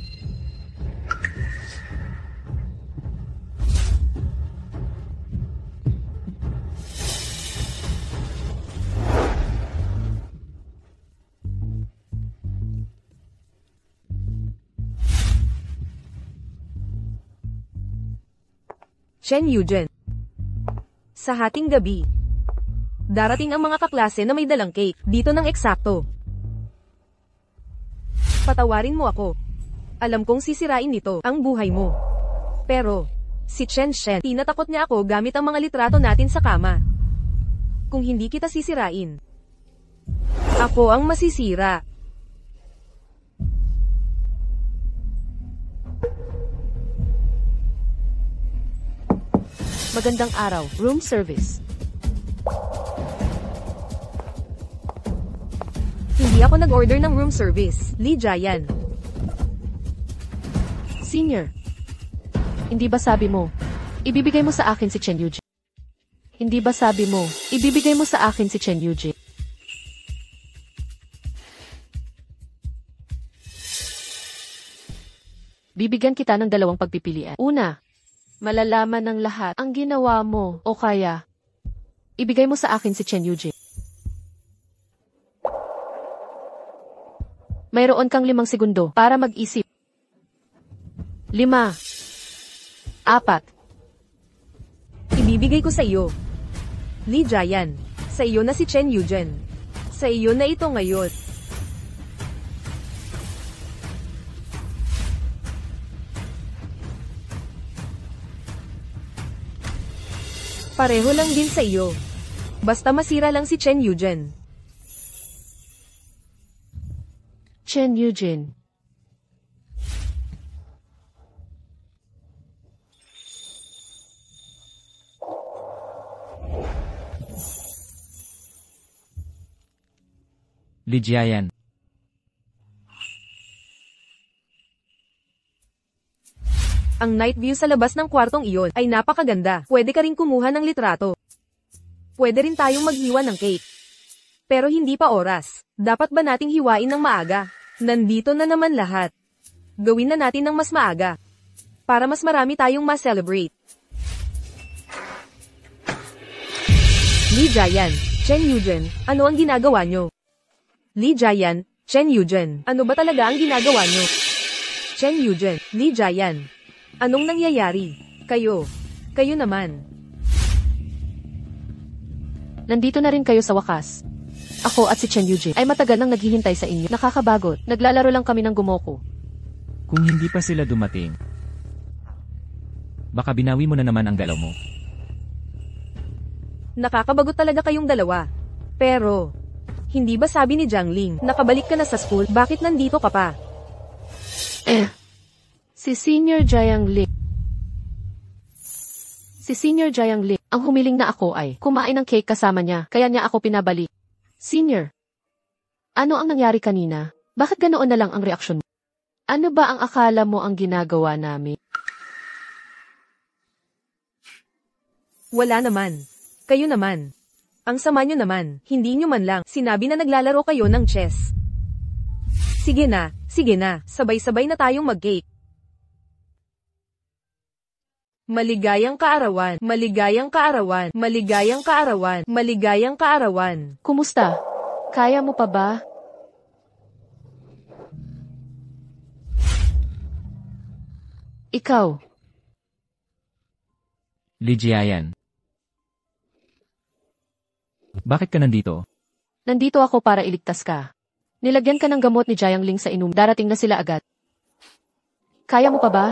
Chen Yujin. Sa hating gabi, darating ang mga kaklase na may dalang cake, dito ng eksakto. Patawarin mo ako. Alam kong sisirain nito ang buhay mo. Pero, si Chen Shen, tinatakot niya ako gamit ang mga litrato natin sa kama. Kung hindi kita sisirain, ako ang masisira. Magandang araw, room service. Hindi ako nag-order ng room service, Li Jian. Senior, hindi ba sabi mo, ibibigay mo sa akin si Chen Yujin? Hindi ba sabi mo, ibibigay mo sa akin si Chen Yujin? Bibigyan kita ng 2 pagpipilian. Una, malalaman ng lahat ang ginawa mo o kaya, ibigay mo sa akin si Chen Yujin. Mayroon kang 5 segundo para mag-isip. 5, 4. Ibibigay ko sa iyo. Li Jian, sa iyo na si Chen Yujin. Sa iyo na ito ngayon. Pareho lang din sa iyo. Basta masira lang si Chen Yujin. Chen Yujin. Li Jian. Ang night view sa labas ng kwartong iyon ay napakaganda. Pwede ka rin kumuha ng litrato. Pwede rin tayong maghiwa ng cake. Pero hindi pa oras. Dapat ba nating hiwain ng maaga? Nandito na naman lahat. Gawin na natin ng mas maaga. Para mas marami tayong ma-celebrate. Li Jian, Chen Yujin, ano ang ginagawa nyo? Li Jian, Chen Yujin, ano ba talaga ang ginagawa nyo? Chen Yujin, Li Jian, anong nangyayari? Kayo naman. Nandito na rin kayo sa wakas. Ako at si Chen Yujin ay matagal nang naghihintay sa inyo. Nakakabagot. Naglalaro lang kami ng gumoko. Kung hindi pa sila dumating, baka binawi mo na naman ang galaw mo. Nakakabagot talaga kayong dalawa. Pero, hindi ba sabi ni Jiang Ling, nakabalik ka na sa school, bakit nandito ka pa? Si Senior Jiang Lee. Si Senior Jiang Lee, ang humiling na ako ay kumain ng cake kasama niya, kaya niya ako pinabalik. Senior, ano ang nangyari kanina? Bakit ganoon na lang ang reaksyon mo? Ano ba ang akala mo ang ginagawa namin? Wala naman. Kayo naman. Ang sama nyo naman, hindi nyo man lang sinabi na naglalaro kayo ng chess. Sige na, sabay-sabay na tayong mag-cake. Maligayang kaarawan, maligayang kaarawan, maligayang kaarawan, maligayang kaarawan. Kumusta? Kaya mo pa ba? Ikaw. Lijiayan. Bakit ka nandito? Nandito ako para iligtas ka. Nilagyan ka ng gamot ni Jiang Ling sa inom. Darating na sila agad. Kaya mo pa ba?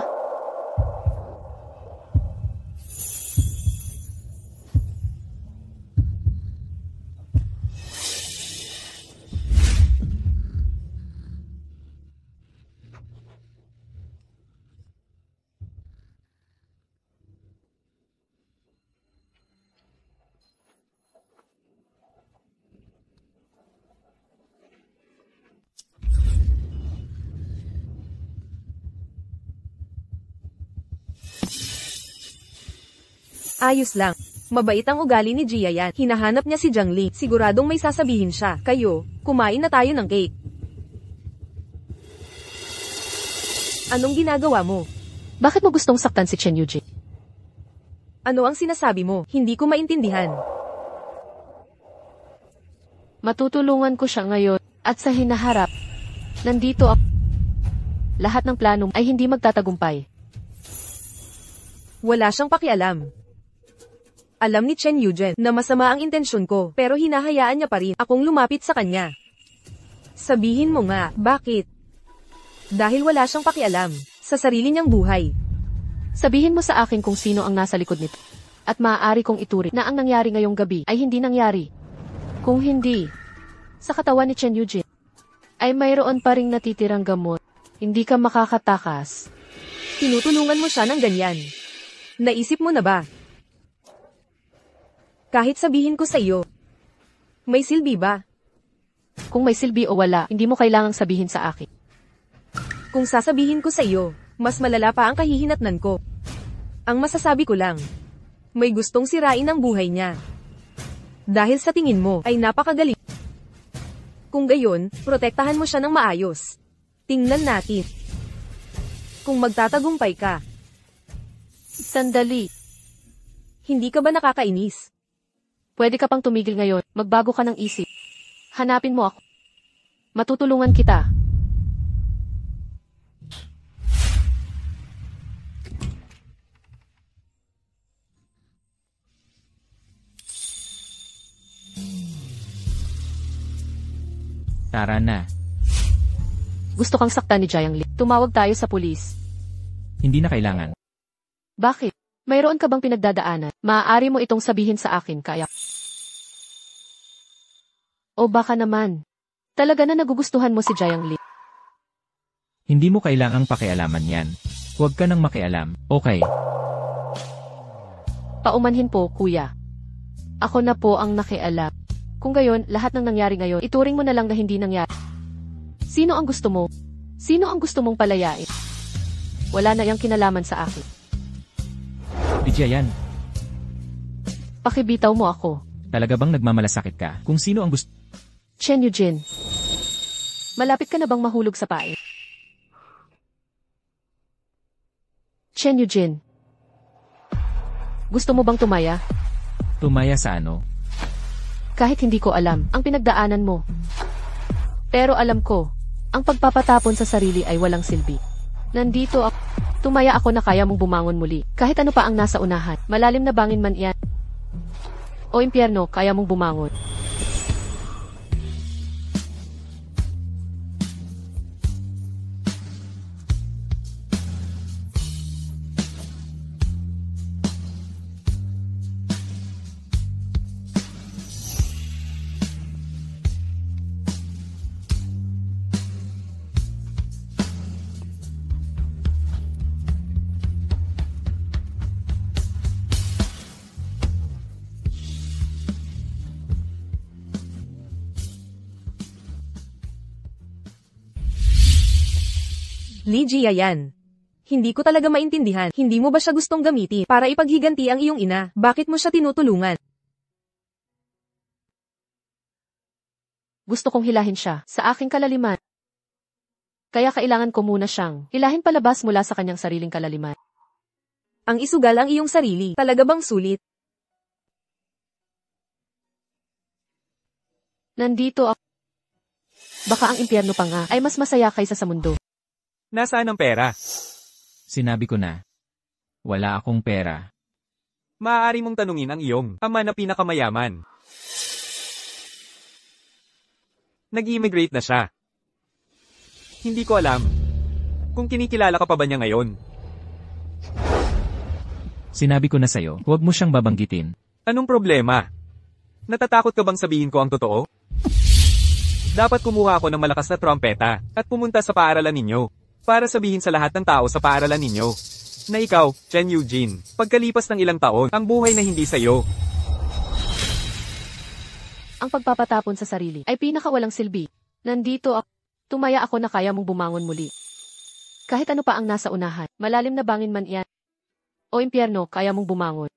Ayos lang. Mabait ang ugali ni Jia yan. Hinahanap niya si Jiang Ling. Siguradong may sasabihin siya. Kayo, kumain na tayo ng cake. Anong ginagawa mo? Bakit mo gustong saktan si Chen Yujin? Ano ang sinasabi mo? Hindi ko maintindihan. Matutulungan ko siya ngayon at sa hinaharap. Nandito ako. Lahat ng plano ay hindi magtatagumpay. Wala siyang pakialam. Alam ni Chen Yujin na masama ang intensyon ko, pero hinahayaan niya pa rin akong lumapit sa kanya. Sabihin mo nga, bakit? Dahil wala siyang pakialam sa sarili niyang buhay. Sabihin mo sa akin kung sino ang nasa likod nito. At maaari kong ituring na ang nangyari ngayong gabi ay hindi nangyari. Kung hindi, sa katawan ni Chen Yujin, ay mayroon pa ring natitirang gamot. Hindi ka makakatakas. Tinutulungan mo siya ng ganyan. Naisip mo na ba? Kahit sabihin ko sa iyo, may silbi ba? Kung may silbi o wala, hindi mo kailangang sabihin sa akin. Kung sasabihin ko sa iyo, mas malala pa ang kahihinatnan ko. Ang masasabi ko lang, may gustong sirain ang buhay niya. Dahil sa tingin mo, ay napakagaling. Kung gayon, protektahan mo siya ng maayos. Tingnan natin. Kung magtatagumpay ka. Sandali. Hindi ka ba nakakainis? Pwede ka pang tumigil ngayon, magbago ka ng isip. Hanapin mo ako. Matutulungan kita. Tara na. Gusto kang saktan ni Jiang Ling. Tumawag tayo sa pulis. Hindi na kailangan. Bakit? Mayroon ka bang pinagdadaanan? Maaari mo itong sabihin sa akin, kaya... O baka naman, talaga na nagugustuhan mo si Jiang Ling. Hindi mo kailangang pakialaman yan. Huwag ka nang makialam, okay? Paumanhin po, kuya. Ako na po ang nakialam. Kung gayon, lahat ng nangyari ngayon, ituring mo na lang na hindi nangyari. Sino ang gusto mo? Sino ang gusto mong palayain? Wala na yang kinalaman sa akin. Lijiayan, Pakibitaw mo ako. talaga bang nagmamalasakit ka? Kung sino ang gusto... Chen Yujin. Malapit ka na bang mahulog sa pain? Chen Yujin. Gusto mo bang tumaya? Tumaya sa ano? Kahit hindi ko alam ang pinagdaanan mo. Pero alam ko, ang pagpapatapon sa sarili ay walang silbi. Nandito ako. Tumaya ako na kaya mong bumangon muli. Kahit ano pa ang nasa unahan. Malalim na bangin man iyan. O impyerno, kaya mong bumangon. Ligia yan. Hindi ko talaga maintindihan. Hindi mo ba siya gustong gamitin para ipaghiganti ang iyong ina? Bakit mo siya tinutulungan? Gusto kong hilahin siya sa aking kalaliman. Kaya kailangan ko muna siyang hilahin palabas mula sa kanyang sariling kalaliman. Ang isugal ang iyong sarili. Talaga bang sulit? Nandito ako. Baka ang impyerno pa nga ay mas masaya kaysa sa mundo. Nasaan ang pera? Sinabi ko na. Wala akong pera. Maaari mong tanungin ang iyong ama na pinakamayaman. Nag-immigrate na siya. Hindi ko alam kung kinikilala ka pa ba niya ngayon. Sinabi ko na sa'yo, huwag mo siyang babanggitin. Anong problema? Natatakot ka bang sabihin ko ang totoo? Dapat kumuha ako ng malakas na trompeta at pumunta sa paaralan ninyo para sabihin sa lahat ng tao sa paaralan ninyo na ikaw, Chen Eugene, pagkalipas ng ilang taon, ang buhay na hindi sa'yo. Ang pagpapatapon sa sarili ay pinakawalang silbi. Nandito ako. Tumaya ako na kaya mong bumangon muli. Kahit ano pa ang nasa unahan, malalim na bangin man iyan. O impyerno, kaya mong bumangon.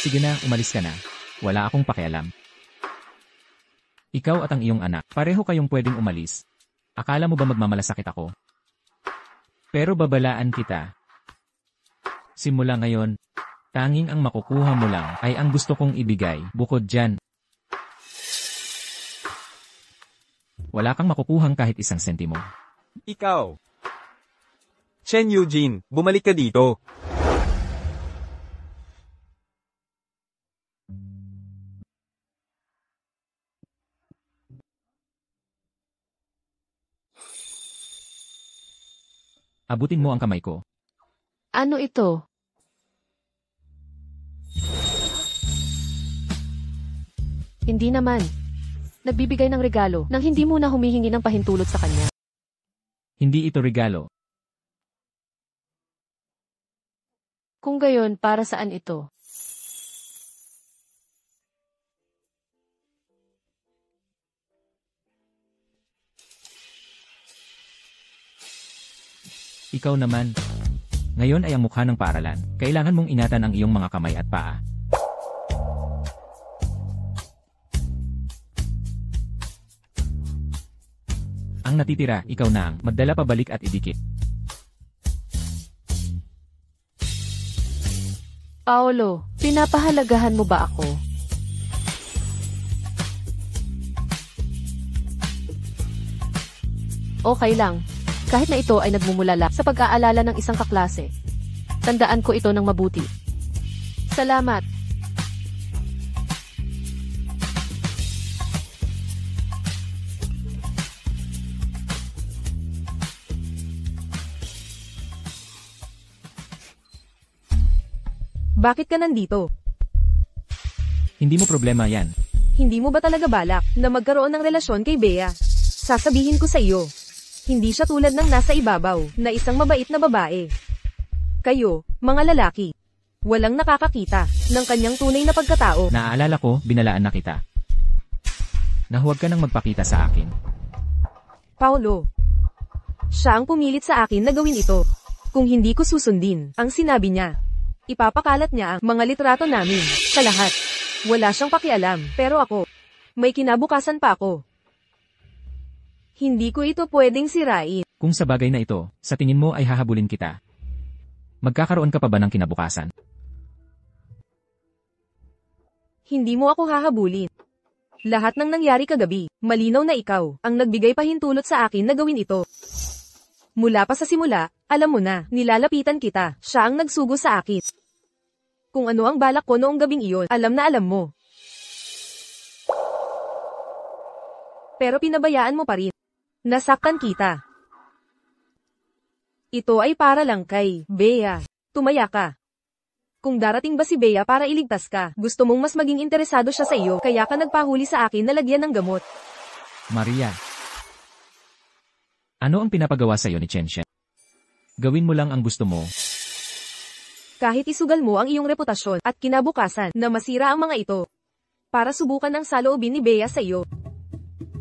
Sige na, umalis ka na. Wala akong pakialam. Ikaw at ang iyong anak, pareho kayong pwedeng umalis. Akala mo ba magmamalasakit ako? Pero babalaan kita. Simula ngayon, tanging ang makukuha mo lang ay ang gusto kong ibigay, bukod dyan. Wala kang makukuhang kahit isang sentimo. Ikaw, Chen Eugene, bumalik ka dito. Abutin mo ang kamay ko. Ano ito? Hindi naman. Nagbibigay ng regalo nang hindi muna humihingi ng pahintulot sa kanya. Hindi ito regalo. Kung gayon, para saan ito? Ikaw naman. Ngayon ay ang mukha ng paaralan. Kailangan mong ingatan ang iyong mga kamay at paa. Ang natitira, ikaw na ang magdala pabalik at idikit. Paolo, pinapahalagahan mo ba ako? Okay lang. Kahit na ito ay nagmumulala sa pag-aalala ng isang kaklase. Tandaan ko ito ng mabuti. Salamat. Bakit ka nandito? Hindi mo problema yan. Hindi mo ba talaga balak na magkaroon ng relasyon kay Bea? Sasabihin ko sa iyo. Hindi siya tulad ng nasa ibabaw, na isang mabait na babae. Kayo, mga lalaki, walang nakakakita ng kanyang tunay na pagkatao. Naaalala ko, binalaan na kita. Na huwag ka nang magpakita sa akin. Paolo, siya ang pumilit sa akin na gawin ito. Kung hindi ko susundin, ang sinabi niya, ipapakalat niya ang mga litrato namin sa lahat. Wala siyang pakialam, pero ako, may kinabukasan pa ako. Hindi ko ito pwedeng sirain. Kung sa bagay na ito, sa tingin mo ay hahabulin kita. Magkakaroon ka pa ba ng kinabukasan? Hindi mo ako hahabulin. Lahat ng nangyari kagabi, malinaw na ikaw ang nagbigay pahintulot sa akin na gawin ito. Mula pa sa simula, alam mo na, nilalapitan kita, siya ang nagsugo sa akin. Kung ano ang balak ko noong gabing iyon, alam na alam mo. Pero pinabayaan mo pa rin. Nasaktan kita. Ito ay para lang kay Bea. Tumaya ka. Kung darating ba si Bea para iligtas ka, gusto mong mas maging interesado siya sa iyo, kaya ka nagpahuli sa akin na lagyan ng gamot. Maria. Ano ang pinapagawa sa iyo ni Chen Shen? Gawin mo lang ang gusto mo. Kahit isugal mo ang iyong reputasyon at kinabukasan na masira ang mga ito. Para subukan ang saloobin ni Bea sa iyo.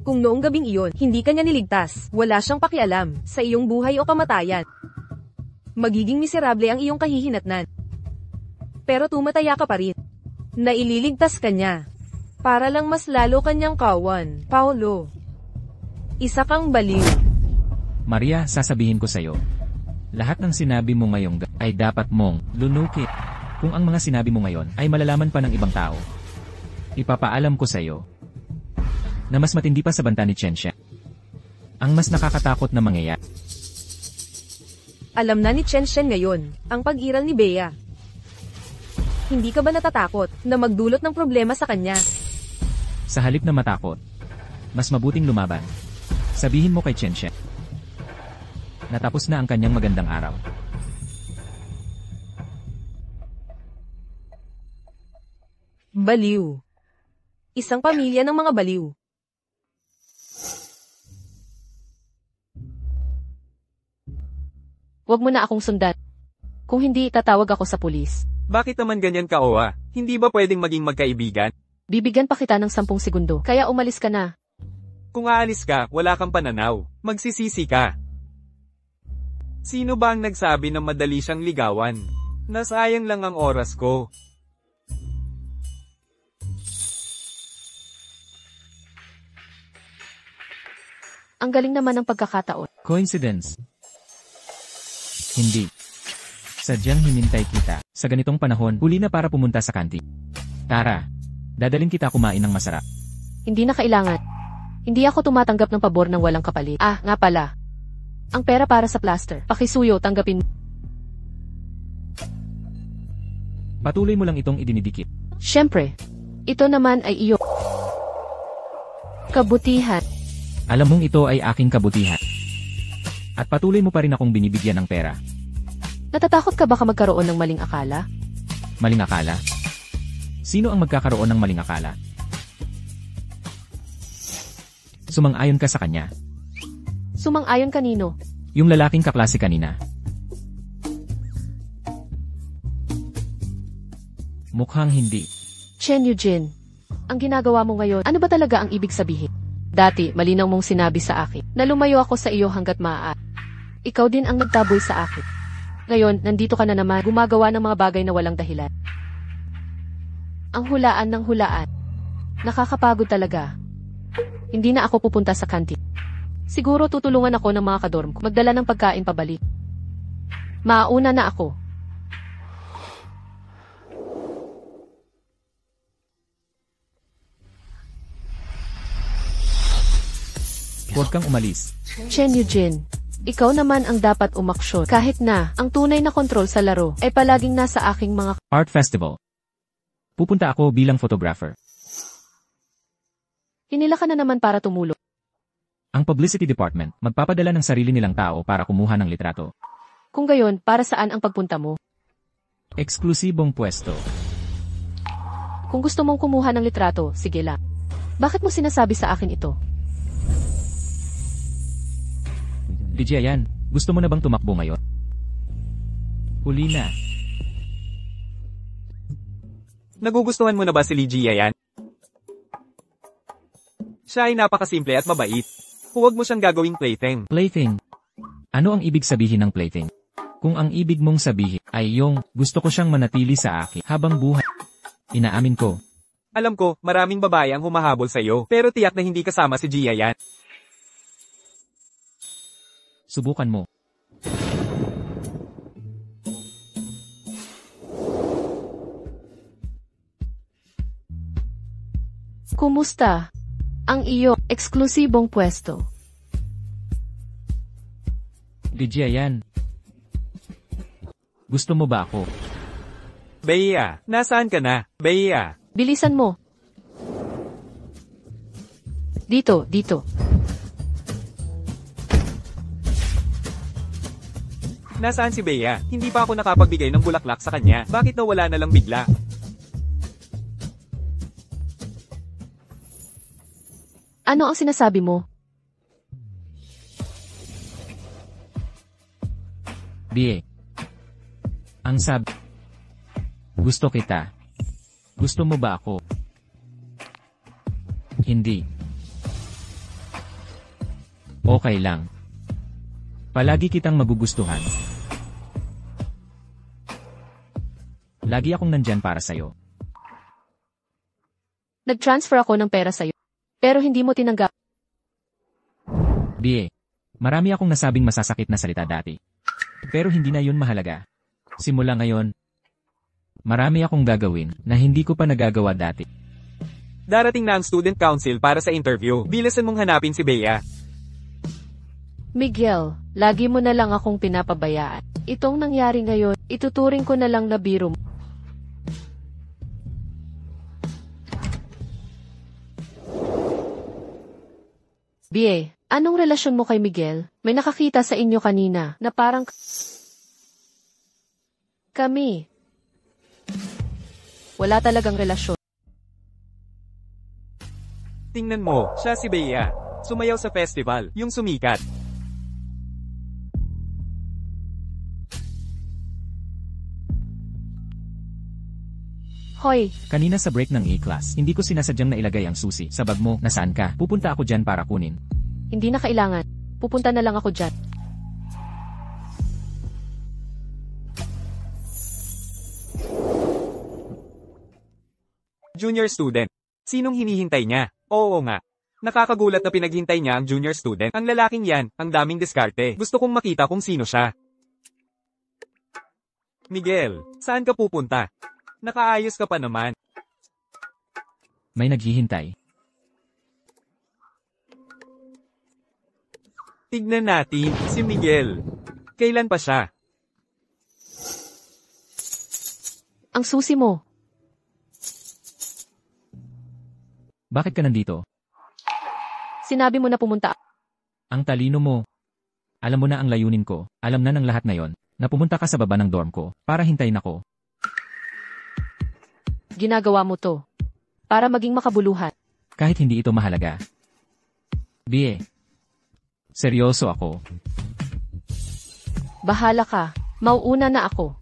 Kung noong gabing iyon, hindi kanya niligtas, wala siyang pakialam sa iyong buhay o kamatayan. Magiging miserable ang iyong kahihinatnan. Pero tumataya ka pa rin. Naililigtas ka niya. Para lang mas lalo kanyang kawan, Paulo. Isa kang baliw. Maria, sasabihin ko sa'yo. Lahat ng sinabi mo ngayong ay dapat mong lunukin. Kung ang mga sinabi mo ngayon ay malalaman pa ng ibang tao, ipapaalam ko sa'yo na mas matindi pa sa banta ni Chensha. Ang mas nakakatakot na mangyayari. Alam na ni Chen Shen ngayon, ang pag-iral ni Bea. Hindi ka ba natatakot na magdulot ng problema sa kanya? Sa halip na matakot, mas mabuting lumaban. Sabihin mo kay Chensha. Natapos na ang kanyang magandang araw. Baliw. Isang pamilya ng mga baliw. Huwag mo na akong sundan. Kung hindi, tatawag ako sa pulis. Bakit naman ganyan ka, Owa? Hindi ba pwedeng maging magkaibigan? Bibigyan pa kita ng 10 segundo, kaya umalis ka na. Kung aalis ka, wala kang pananaw. Magsisisi ka. Sino ba ang nagsabi na madali siyang ligawan? Nasayang lang ang oras ko. Ang galing naman ng pagkakataon. Coincidence? Hindi. Sadyang hinintay kita. Sa ganitong panahon, huli na para pumunta sa kanti. Tara, dadalhin kita kumain ng masarap. Hindi na kailangan. Hindi ako tumatanggap ng pabor ng walang kapalit. Ah, nga pala. Ang pera para sa plaster. Pakisuyo, tanggapin. Patuloy mo lang itong idinidikit. Siyempre, ito naman ay iyo. Kabutihan. Alam mong ito ay aking kabutihan. At patuloy mo pa rin akong binibigyan ng pera. Natatakot ka baka magkaroon ng maling akala? Maling akala? Sino ang magkakaroon ng maling akala? Sumang-ayon ka sa kanya. Sumang-ayon kanino? Yung lalaking kaklase kanina. Mukhang hindi. Chen Eugene, ang ginagawa mo ngayon, ano ba talaga ang ibig sabihin? Dati, malinaw mong sinabi sa akin na lumayo ako sa iyo hanggat maaari. Ikaw din ang nagtaboy sa akin. Ngayon, nandito ka na naman, gumagawa ng mga bagay na walang dahilan. Ang hulaan ng hulaan. Nakakapagod talaga. Hindi na ako pupunta sa kantin. Siguro tutulungan ako ng mga kadorm ko magdala ng pagkain pabalik. Maauna na ako. Huwag kang umalis. Chen Eugene, ikaw naman ang dapat umaksyon kahit na ang tunay na kontrol sa laro ay palaging nasa aking mga Art Festival. Pupunta ako bilang photographer. Hinila ka na naman para tumulong. Ang publicity department, magpapadala ng sarili nilang tao para kumuha ng litrato. Kung gayon, para saan ang pagpunta mo? Eksklusibong pwesto. Kung gusto mong kumuha ng litrato, sige lang. Bakit mo sinasabi sa akin ito? DJ yan, gusto mo na bang tumakbo ngayon? Huli na. Nagugustuhan mo na ba si Ligia yan? Siya ay napakasimple at mabait. Huwag mo siyang gagawing plaything. Plaything. Ano ang ibig sabihin ng plaything? Kung ang ibig mong sabihin ay yung gusto ko siyang manatili sa akin habang buhay. Inaamin ko. Alam ko, maraming babae ang humahabol sa iyo, pero tiyak na hindi kasama si Gia yan. Subukan mo. Kumusta? Ang iyo, eksklusibong pwesto. DJ yan. Gusto mo ba ako? Bea, nasaan ka na? Bea. Bilisan mo. Dito, dito. Nasaan si Bea? Hindi pa ako nakapagbigay ng bulaklak sa kanya. Bakit nawala na lang bigla? Ano ang sinasabi mo? Bea. Ang sabi. Gusto kita. Gusto mo ba ako? Hindi. Okay lang. Palagi kitang magugustuhan. Lagi akong nandyan para sa'yo. Nag-transfer ako ng pera sa'yo. Pero hindi mo tinanggap. Bie, marami akong nasabing masasakit na salita dati. Pero hindi na yun mahalaga. Simula ngayon, marami akong gagawin na hindi ko pa nagagawa dati. Darating na ang student council para sa interview. Bilisan mong hanapin si Bea. Miguel, lagi mo na lang akong pinapabayaan. Itong nangyari ngayon, ituturing ko na lang na biro mo. Bie, anong relasyon mo kay Miguel? May nakakita sa inyo kanina na parang kami. Wala talagang relasyon. Tingnan mo, siya si Bea. Sumayaw sa festival, yung sumikat. Hoy, Kanina sa break ng E-class, hindi ko sinasadyang nailagay ang susi sa bag mo. Nasaan ka? Pupunta ako dyan para kunin. hindi na kailangan. Pupunta na lang ako dyan. Junior student. Sinong hinihintay niya? Oo nga. Nakakagulat na pinaghintay niya ang junior student. Ang lalaking yan, ang daming diskarte. Gusto kong makita kung sino siya. Miguel, saan ka pupunta? Nakaayos ka pa naman. May naghihintay. Tignan natin, si Miguel. Kailan pa siya? Ang susi mo. Bakit ka nandito? Sinabi mo na pumunta. Ang talino mo. Alam mo na ang layunin ko. Alam na ng lahat ngayon na pumunta ka sa baba ng dorm ko para hintayin ako. Ginagawa mo to. Para maging makabuluhan. Kahit hindi ito mahalaga. Bie. Seryoso ako. Bahala ka. Mauuna na ako.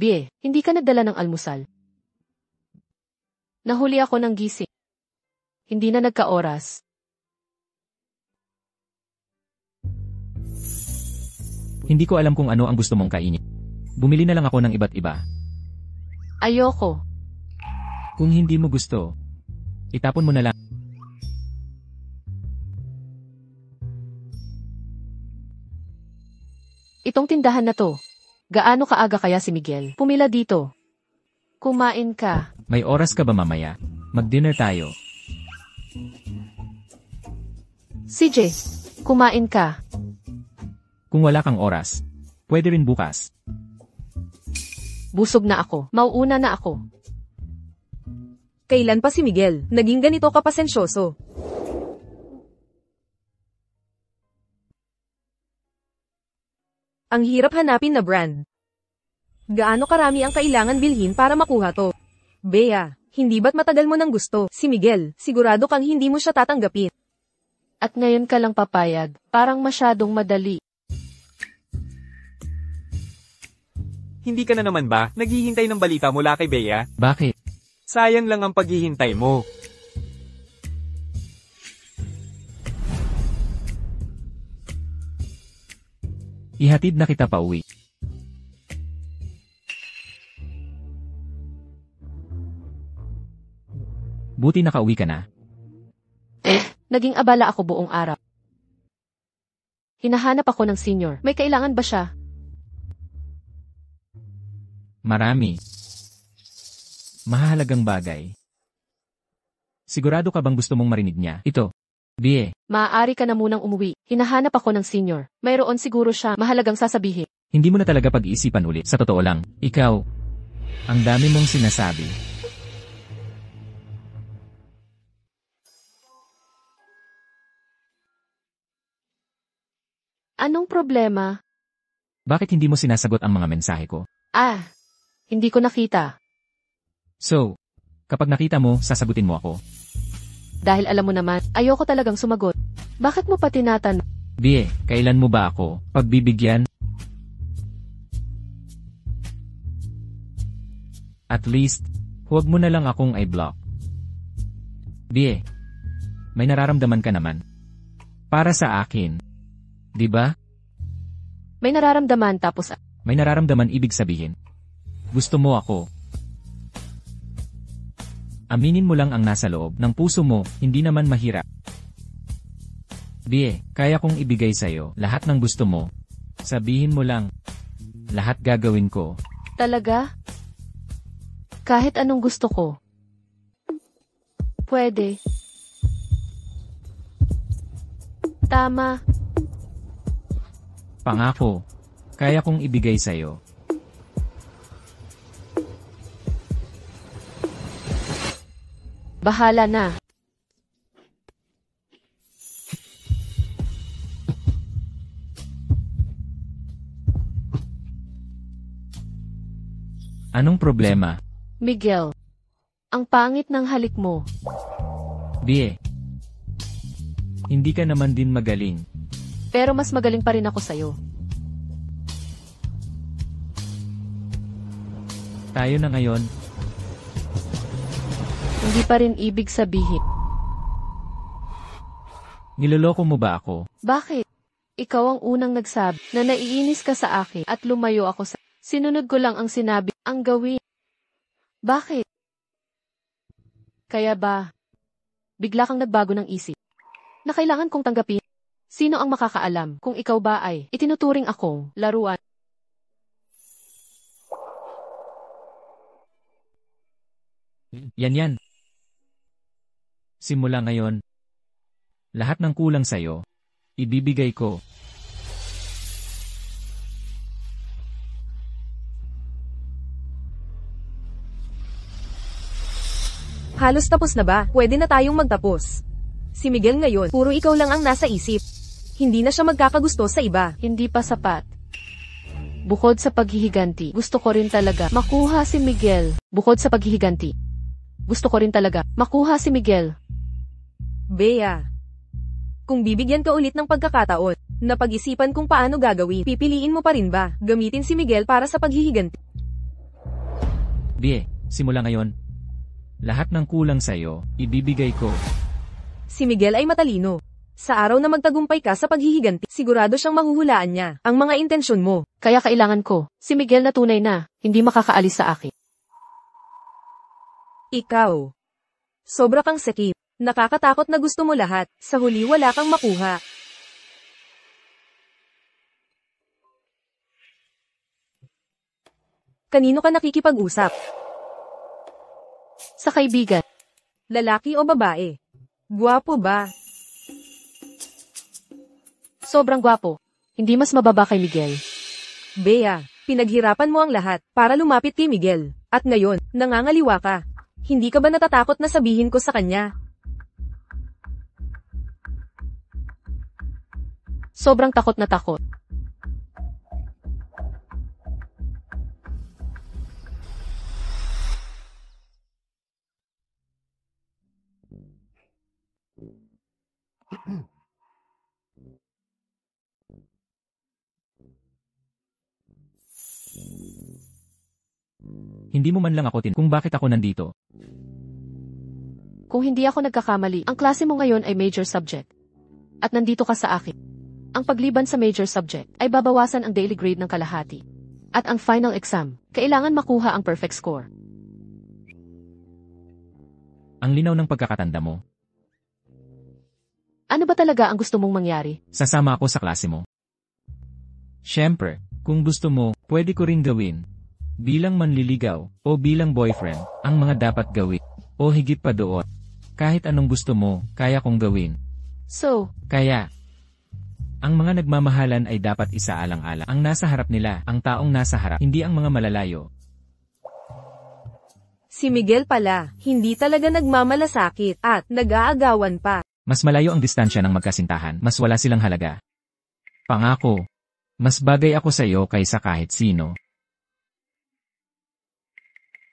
Bie, hindi ka nagdala ng almusal. Nahuli ako ng gising. Hindi na nagka-oras. Hindi ko alam kung ano ang gusto mong kainin. Bumili na lang ako ng iba't iba. Ayoko. Kung hindi mo gusto, itapon mo na lang. Itong tindahan na to. Gaano kaaga kaya si Miguel? Pumila dito. Kumain ka. May oras ka ba mamaya? Mag-dinner tayo. CJ, kumain ka. Kung wala kang oras, pwede rin bukas. Busog na ako. Mauuna na ako. Kailan pa si Miguel? Naging ganito ka pasensyoso. Ang hirap hanapin na brand. Gaano karami ang kailangan bilhin para makuha to? Bea, hindi ba't matagal mo nang gusto? Si Miguel, sigurado kang hindi mo siya tatanggapin. At ngayon ka lang papayag. Parang masyadong madali. Hindi ka na naman ba naghihintay ng balita mula kay Bea? Bakit? Sayang lang ang paghihintay mo. Ihatid na kita pa uwi. Buti nakauwi ka na. Naging abala ako buong araw. Hinahanap ako ng senior. May kailangan ba siya? Marami. Mahalagang bagay. Sigurado ka bang gusto mong marinig niya? Ito. Bie, Maaari ka na munang umuwi. Hinahanap ako ng senior. Mayroon siguro siya mahalagang sasabihin. hindi mo na talaga pag-iisipan ulit. Sa totoo lang, ikaw, ang dami mong sinasabi. Anong problema? Bakit hindi mo sinasagot ang mga mensahe ko? Hindi ko nakita. So, kapag nakita mo, sasagutin mo ako. Dahil alam mo naman, ayoko talagang sumagot. Bakit mo pa tinatanong? Bie, kailan mo ba ako pagbibigyan? At least, huwag mo na lang akong i-block. Bie, may nararamdaman ka naman. Para sa akin. 'Di ba? May nararamdaman tapos May nararamdaman ibig sabihin. Gusto mo ako. Aminin mo lang ang nasa loob ng puso mo, hindi naman mahirap. Bie, kaya kong ibigay sa'yo lahat ng gusto mo. Sabihin mo lang. Lahat gagawin ko. talaga? Kahit anong gusto ko. Pwede. Tama. Pangako. Kaya kong ibigay sa'yo. Bahala na. Anong problema? Miguel. Ang pangit ng halik mo. Bie. Hindi ka naman din magaling. Pero mas magaling pa rin ako sa'yo. Tayo na ngayon. Hindi pa rin ibig sabihin. Niloloko mo ba ako? Bakit? Ikaw ang unang nagsabi na naiinis ka sa akin at lumayo ako sa... Sinunod ko lang ang sinabi, ang gawin. Bakit? Kaya ba, bigla kang nagbago ng isip? Na kailangan kong tanggapin? Sino ang makakaalam kung ikaw ba ay itinuturing akong laruan? Yan. Simula ngayon, lahat ng kulang sa'yo, ibibigay ko. Halos tapos na ba? Pwede na tayong magtapos. Si Miguel ngayon, puro ikaw lang ang nasa isip. Hindi na siya magkakagusto sa iba. Hindi pa sapat. Bukod sa paghihiganti, gusto ko rin talaga makuha si Miguel. Bukod sa paghihiganti, gusto ko rin talaga makuha si Miguel. Bea. Kung bibigyan ka ulit ng pagkakataon, na pag-isipan kung paano gagawin, pipiliin mo pa rin ba gamitin si Miguel para sa paghihiganti? Bie, simula ngayon, lahat ng kulang sa'yo, ibibigay ko. Si Miguel ay matalino. Sa araw na magtagumpay ka sa paghihiganti, sigurado siyang mahuhulaan niya ang mga intensyon mo. Kaya kailangan ko si Miguel na tunay na hindi makakaalis sa akin. Ikaw. Sobra kang sekip. Nakakatakot na gusto mo lahat. Sa huli wala kang makuha. Kanino ka nakikipag-usap? Sa kaibigan, Lalaki o babae? Gwapo ba? sobrang gwapo. Hindi mas mababa kay Miguel. Bea, pinaghirapan mo ang lahat para lumapit kay Miguel. At ngayon, nangangaliwa ka. Hindi ka ba natatakot na sabihin ko sa kanya? Sobrang takot na takot. Hindi mo man lang ako kung bakit ako nandito. Kung hindi ako nagkakamali, ang klase mo ngayon ay major subject. At nandito ka sa akin. Ang pagliban sa major subject ay babawasan ang daily grade ng kalahati. At ang final exam, kailangan makuha ang perfect score. Ang linaw ng pagkakatanda mo. Ano ba talaga ang gusto mong mangyari? Sasama ako sa klase mo. Siyempre, kung gusto mo, pwede ko rin gawin. Bilang manliligaw, o bilang boyfriend, ang mga dapat gawin. O higit pa doon. Kahit anong gusto mo, kaya kong gawin. So, Kaya, ang mga nagmamahalan ay dapat isaalang-alang. Ang nasa harap nila, ang taong nasa harap, hindi ang mga malalayo. Si Miguel pala, hindi talaga nagmamalasakit at nag-aagawan pa. Mas malayo ang distansya ng magkasintahan, mas wala silang halaga. Pangako, mas bagay ako sa iyo kaysa kahit sino.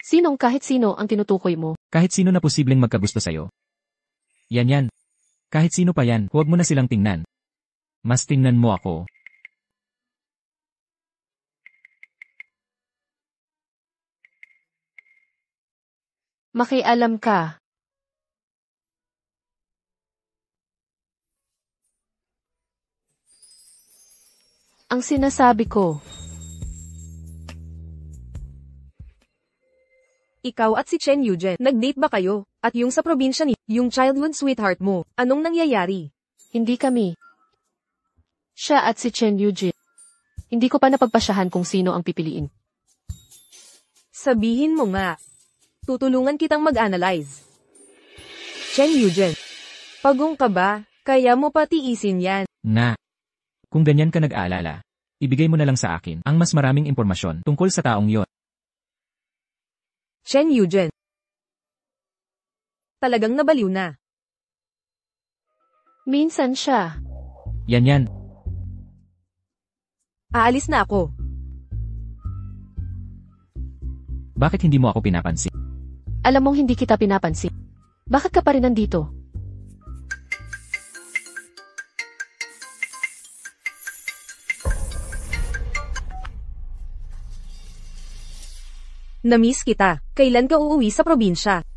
sinong kahit sino ang tinutukoy mo? Kahit sino na posibleng magkagusto sa'yo. Yan. Kahit sino pa yan, huwag mo na silang tingnan. Mas tingnan mo ako. Makialam ka. Ang sinasabi ko, Ikaw at si Chen Yujin, nag-date ba kayo? At yung sa probinsya ni, yung childhood sweetheart mo, anong nangyayari? hindi kami. Siya at si Chen Yujin. Hindi ko pa napagpasyahan kung sino ang pipiliin. Sabihin mo nga. Tutulungan kitang mag-analyze. Chen Yujin, pagong ka ba? Kaya mo pa tiisin yan. Na. Kung ganyan ka nag-aalala, ibigay mo na lang sa akin ang mas maraming impormasyon tungkol sa taong yon. Chen Yujin. Talagang nabaliw na. Minsan siya. Yan. Aalis na ako. Bakit hindi mo ako pinapansin? Alam mong hindi kita pinapansin. Bakit ka pa rin nandito? Namiss kita. Kailan ka uuwi sa probinsya?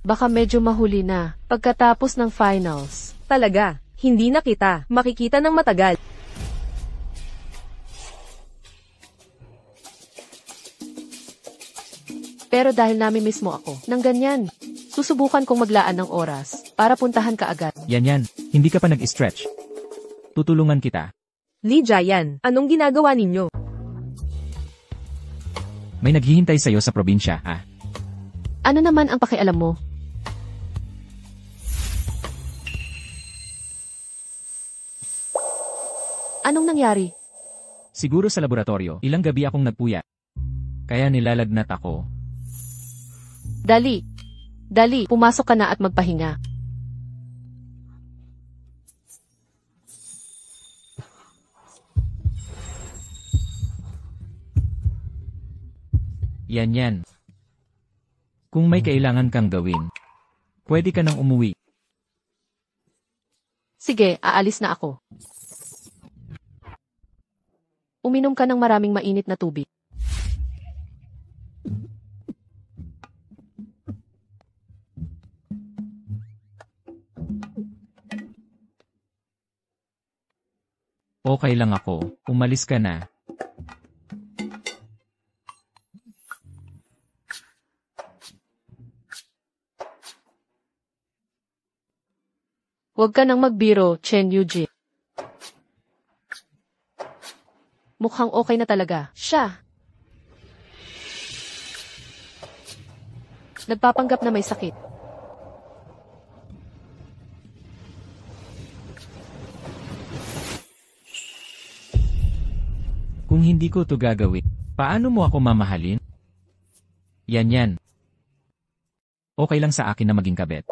Baka medyo mahuli na. Pagkatapos ng finals. Talaga, hindi na kita makikita ng matagal. Pero dahil namin mismo ako, nang ganyan, susubukan kong maglaan ng oras para puntahan ka agad. Yan. Hindi ka pa nag-stretch. Tutulungan kita. Lee Jayan, anong ginagawa ninyo? May naghihintay sa'yo sa probinsya, ha? Ano naman ang pakialam mo? Anong nangyari? Siguro sa laboratorio, ilang gabi akong nagpuya. Kaya nilalagnat ako. Dali, pumasok ka na at magpahinga. Yan. Kung may kailangan kang gawin, pwede ka nang umuwi. Sige, aalis na ako. Uminom ka ng maraming mainit na tubig. Okay lang ako, umalis ka na. Huwag ka nang magbiro, Chen Yujin. Mukhang okay na talaga. Siya. Nagpapanggap na may sakit. Kung hindi ko to gagawin, paano mo ako mamahalin? Yan. Okay lang sa akin na maging kabet.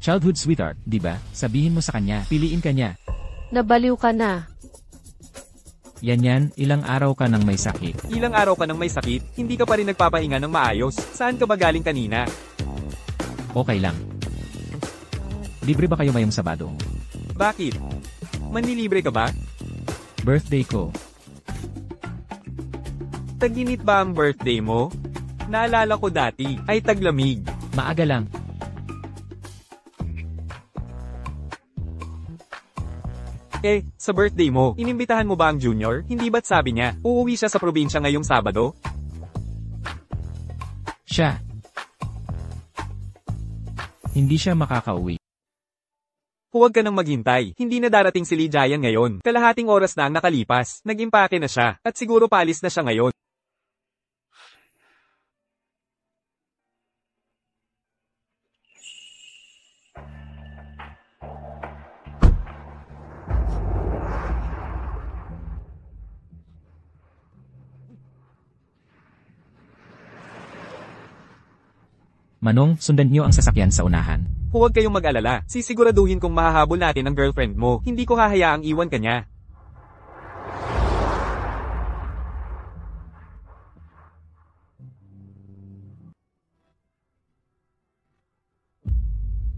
Childhood sweetheart, di ba? Sabihin mo sa kanya, piliin ka niya. Nabaliw ka na. Yan, ilang araw ka nang may sakit. Ilang araw ka nang may sakit, hindi ka pa rin nagpapahinga ng maayos. Saan ka ba galing kanina? Okay lang. Libre ba kayo ngayong Sabado? Bakit? Manlilibre ka ba? Birthday ko. Taginit ba ang birthday mo? Naalala ko dati, ay taglamig. Maaga lang. Sa birthday mo, inimbitahan mo ba ang junior? Hindi ba't sabi niya, uuwi siya sa probinsya ngayong Sabado? Siya. Hindi siya makakauwi. Huwag ka nang maghintay, hindi na darating si Lee Jayan ngayon. Kalahating oras na ang nakalipas, nag-impake na siya, at siguro paalis na siya ngayon. Manong, sundan niyo ang sasakyan sa unahan. Huwag kayong mag-alala, sisiguraduhin kong mahahabol natin ang girlfriend mo, hindi ko hahayaang iwan ka niya.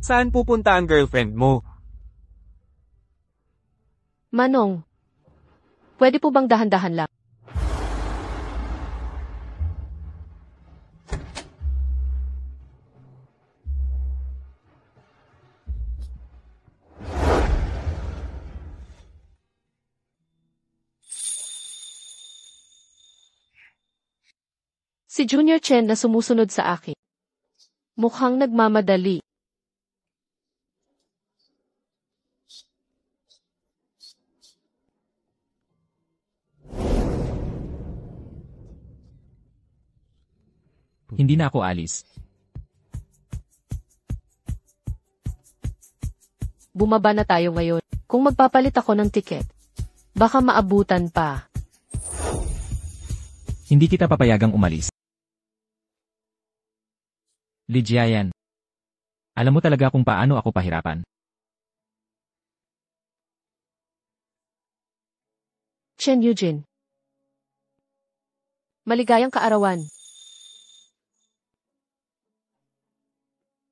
Saan pupunta ang girlfriend mo? Manong, pwede po bang dahan-dahan lang? Si Junior Chen na sumusunod sa akin. Mukhang nagmamadali. Hindi na ako alis. Bumaba na tayo ngayon. Kung magpapalit ako ng tiket, baka maabutan pa. Hindi kita papayagang umalis. Lijiayan. Alam mo talaga kung paano ako pahirapan. Chen Eugene. Maligayang kaarawan.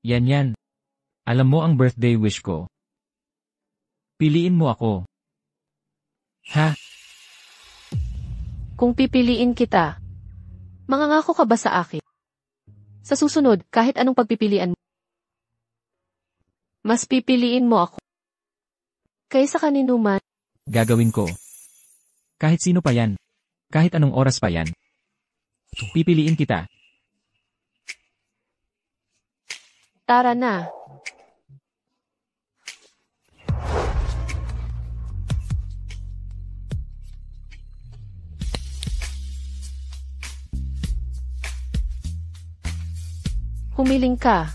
Yan. Alam mo ang birthday wish ko. Piliin mo ako. Ha? Kung pipiliin kita, mangangako ka ba sa akin? Sa susunod, kahit anong pagpipilian mo, mas pipiliin mo ako. Kaysa kanino man, Gagawin ko. Kahit sino pa yan. Kahit anong oras pa yan. Pipiliin kita. tara na. Humiling ka.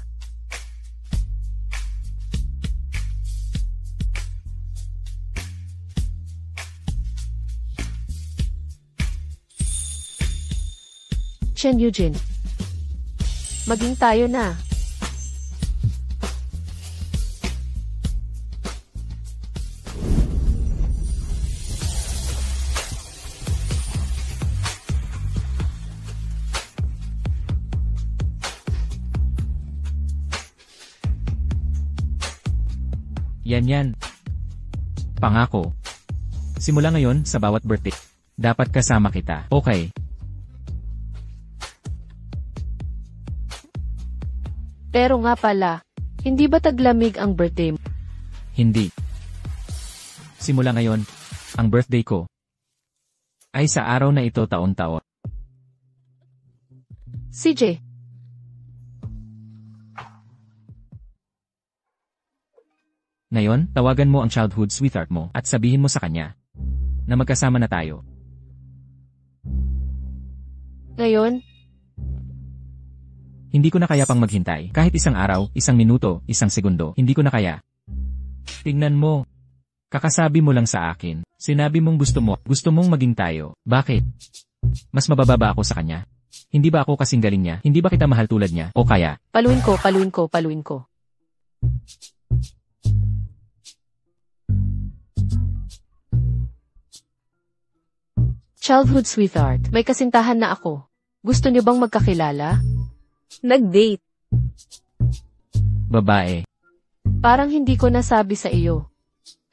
Chen Eugene. Maging tayo na. Yan. Pangako. Simula ngayon sa bawat birthday, dapat kasama kita. Okay. Pero nga pala, hindi ba taglamig ang birthday mo? Hindi. Simula ngayon, ang birthday ko ay sa araw na ito taon-taon. CJ. Ngayon, tawagan mo ang childhood sweetheart mo at sabihin mo sa kanya na magkasama na tayo. Ngayon, Hindi ko na kaya pang maghintay. Kahit isang araw, isang minuto, isang segundo, hindi ko na kaya. Tingnan mo. Kakasabi mo lang sa akin. Sinabi mong gusto mong maging tayo. Bakit? Mas mababa ako sa kanya? Hindi ba ako kasing galing niya? Hindi ba kita mahal tulad niya? O kaya? paluin ko. Childhood sweetheart, may kasintahan na ako. Gusto niyo bang magkakilala? Nag-date. Babae. Parang hindi ko nasabi sa iyo.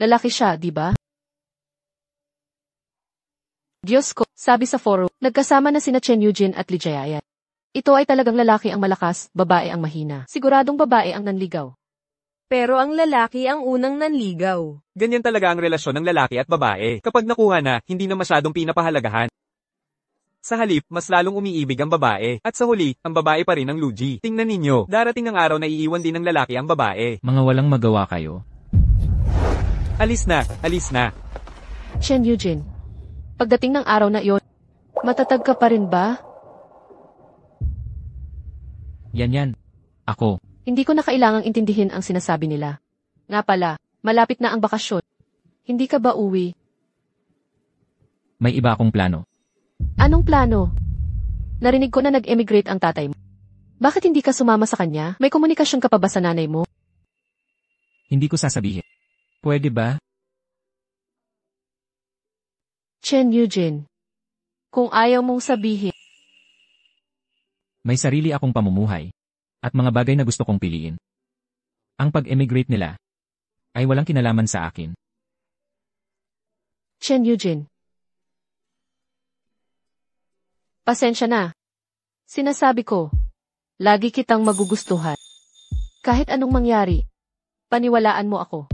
Lalaki siya, di ba? Diyos ko, sabi sa forum, nagkasama na sina Chen Eugene at Lijiayan. Ito ay talagang lalaki ang malakas, babae ang mahina. Siguradong babae ang nanligaw. Pero ang lalaki ang unang nanligaw. Ganyan talaga ang relasyon ng lalaki at babae. Kapag nakuha na, hindi na masyadong pinapahalagahan. Sa halip, mas lalong umiibig ang babae. At sa huli, ang babae pa rin ang lugi. Tingnan ninyo, darating ang araw na iiwan din ng lalaki ang babae. Mga walang magawa kayo. Alis na. Chen Eugene, pagdating ng araw na iyon, matatag ka pa rin ba? Yan. Ako. Hindi ko na kailangang intindihin ang sinasabi nila. Nga pala, malapit na ang bakasyon. Hindi ka ba uwi? May iba akong plano. Anong plano? Narinig ko na nag-emigrate ang tatay mo. Bakit hindi ka sumama sa kanya? May komunikasyon ka pa ba sa nanay mo? Hindi ko sasabihin. Pwede ba? Chen Eugene, kung ayaw mong sabihin, May sarili akong pamumuhay. At mga bagay na gusto kong piliin. Ang pag-emigrate nila ay walang kinalaman sa akin. Chen Eugene. Pasensya na. Sinasabi ko, lagi kitang magugustuhan. Kahit anong mangyari, paniwalaan mo ako.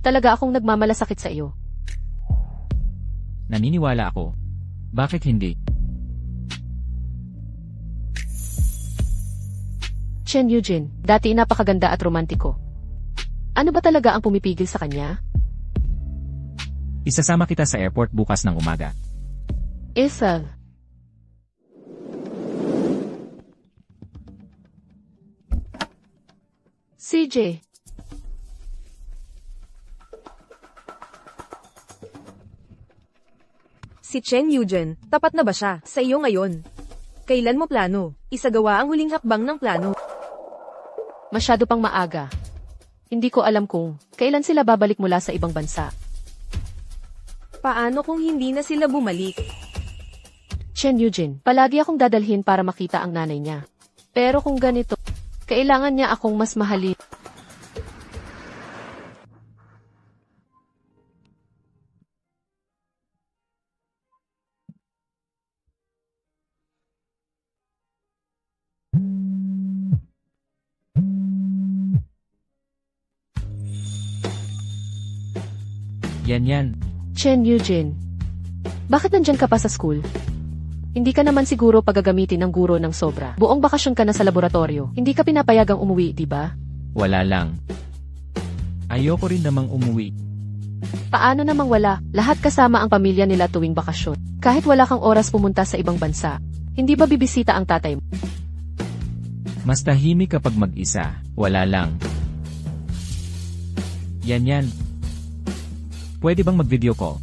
Talaga akong nagmamalasakit sa iyo. Naniniwala ako. Bakit hindi? Chen Eugene, dati napakaganda at romantiko. Ano ba talaga ang pumipigil sa kanya? Isasama kita sa airport bukas ng umaga. Ethel. CJ. Si Chen Eugene, tapat na ba siya sa iyo ngayon? Kailan mo plano isagawa ang huling hakbang ng plano? Masyado pang maaga. Hindi ko alam kung kailan sila babalik mula sa ibang bansa. Paano kung hindi na sila bumalik? Chen Eugene, palagi akong dadalhin para makita ang nanay niya. Pero kung ganito, kailangan niya akong mas mahalin. Yan. Chen Eugene, bakit nandyan ka pa sa school? Hindi ka naman siguro pagagamitin ng guro ng sobra. Buong bakasyon ka na sa laboratorio. Hindi ka pinapayagang umuwi, di ba? Wala lang. Ayoko rin namang umuwi. Paano namang wala? Lahat kasama ang pamilya nila tuwing bakasyon. Kahit wala kang oras pumunta sa ibang bansa. Hindi ba bibisita ang tatay mo? Mas tahimik kapag mag-isa. Wala lang. Yan. Pwede bang mag-video call?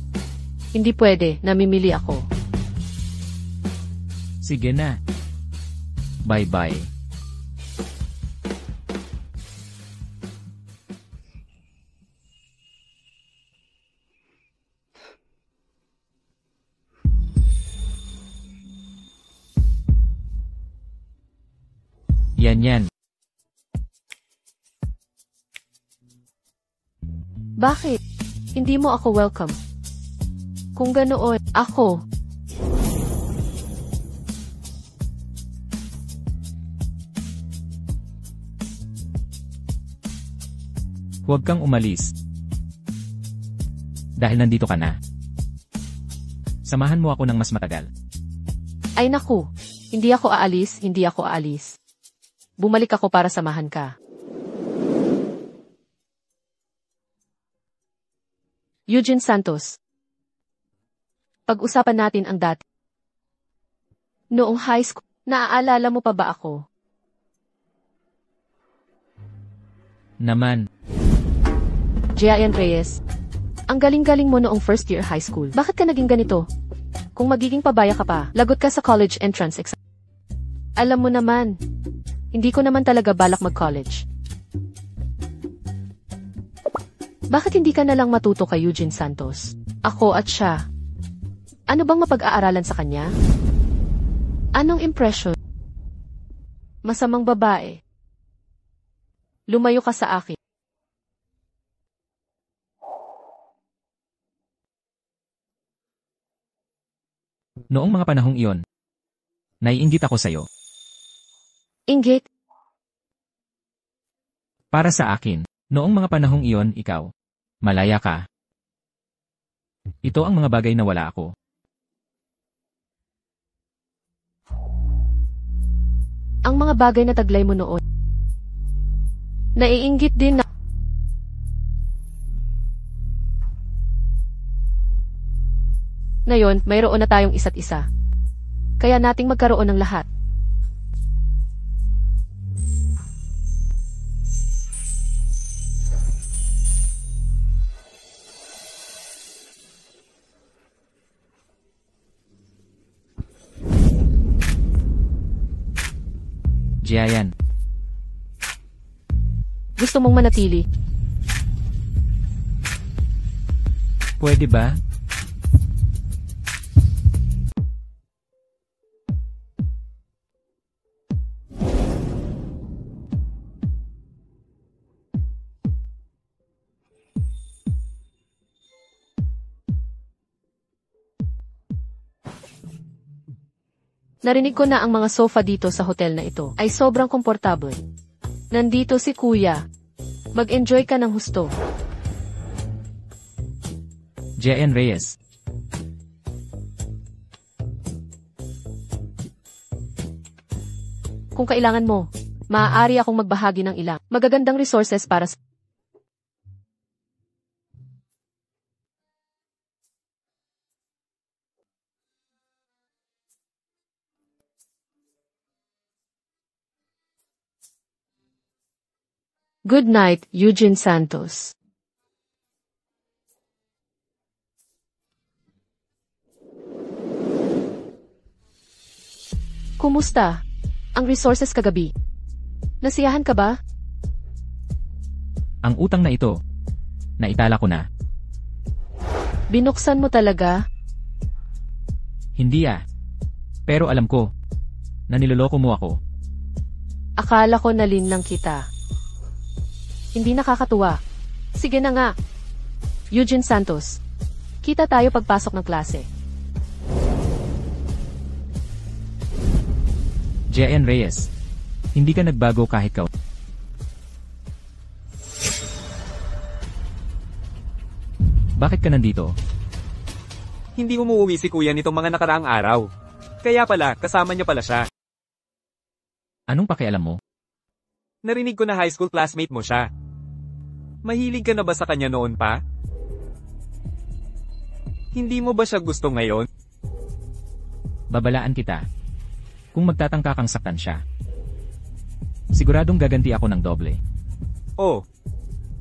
Hindi pwede, namimili ako. Sige na. Bye-bye. Yan. Bakit? Hindi mo ako welcome. Kung ganoon, ako. Huwag kang umalis. Dahil nandito ka na. Samahan mo ako ng mas matagal. Ay naku, hindi ako aalis. Bumalik ako para samahan ka. Eugene Santos. Pag-usapan natin ang dati. Noong high school, naaalala mo pa ba ako? Naman. Jayan Reyes. Ang galing-galing mo noong first year high school. Bakit ka naging ganito? Kung magiging pabaya ka pa, lagot ka sa college entrance exam. Alam mo naman, hindi ko naman talaga balak mag-college. Bakit hindi ka nalang matuto kay Eugene Santos? Ako at siya. Ano bang mapag-aaralan sa kanya? Anong impression? Masamang babae. Lumayo ka sa akin. Noong mga panahong iyon, naiinggit ako sa'yo. Inggit? Para sa akin, noong mga panahong iyon, ikaw, malaya ka. Ito ang mga bagay na wala ako. Ang mga bagay na taglay mo noon. Naiinggit din na. Ngayon, mayroon na tayong isa't isa. Kaya nating magkaroon ng lahat. Jayan. Gusto mong manatili? Pwede ba? Narinig ko na ang mga sofa dito sa hotel na ito ay sobrang komportable. Nandito si Kuya. Mag-enjoy ka ng husto. J.N. Reyes. Kung kailangan mo, maaari akong magbahagi ng ilang magagandang resources para sa... Good night, Eugene Santos. Kumusta? Ang resources kagabi. Nasiyahan ka ba? Ang utang na ito, naitala ko na. Binuksan mo talaga? Hindi Pero alam ko, na niloloko mo ako. Akala ko nalinlang kita. Hindi nakakatuwa. Sige na nga. Eugene Santos. Kita tayo pagpasok ng klase. J.N. Reyes. Hindi ka nagbago kahit ka. Bakit ka nandito? Hindi umuwi si kuya nitong mga nakaraang araw. Kaya pala, kasama niya pala siya. Anong pakialam mo? Narinig ko na high school classmate mo siya. Mahilig ka na ba sa kanya noon pa? Hindi mo ba siya gusto ngayon? Babalaan kita. Kung magtatangka kang saktan siya. Siguradong gaganti ako ng doble. Oh,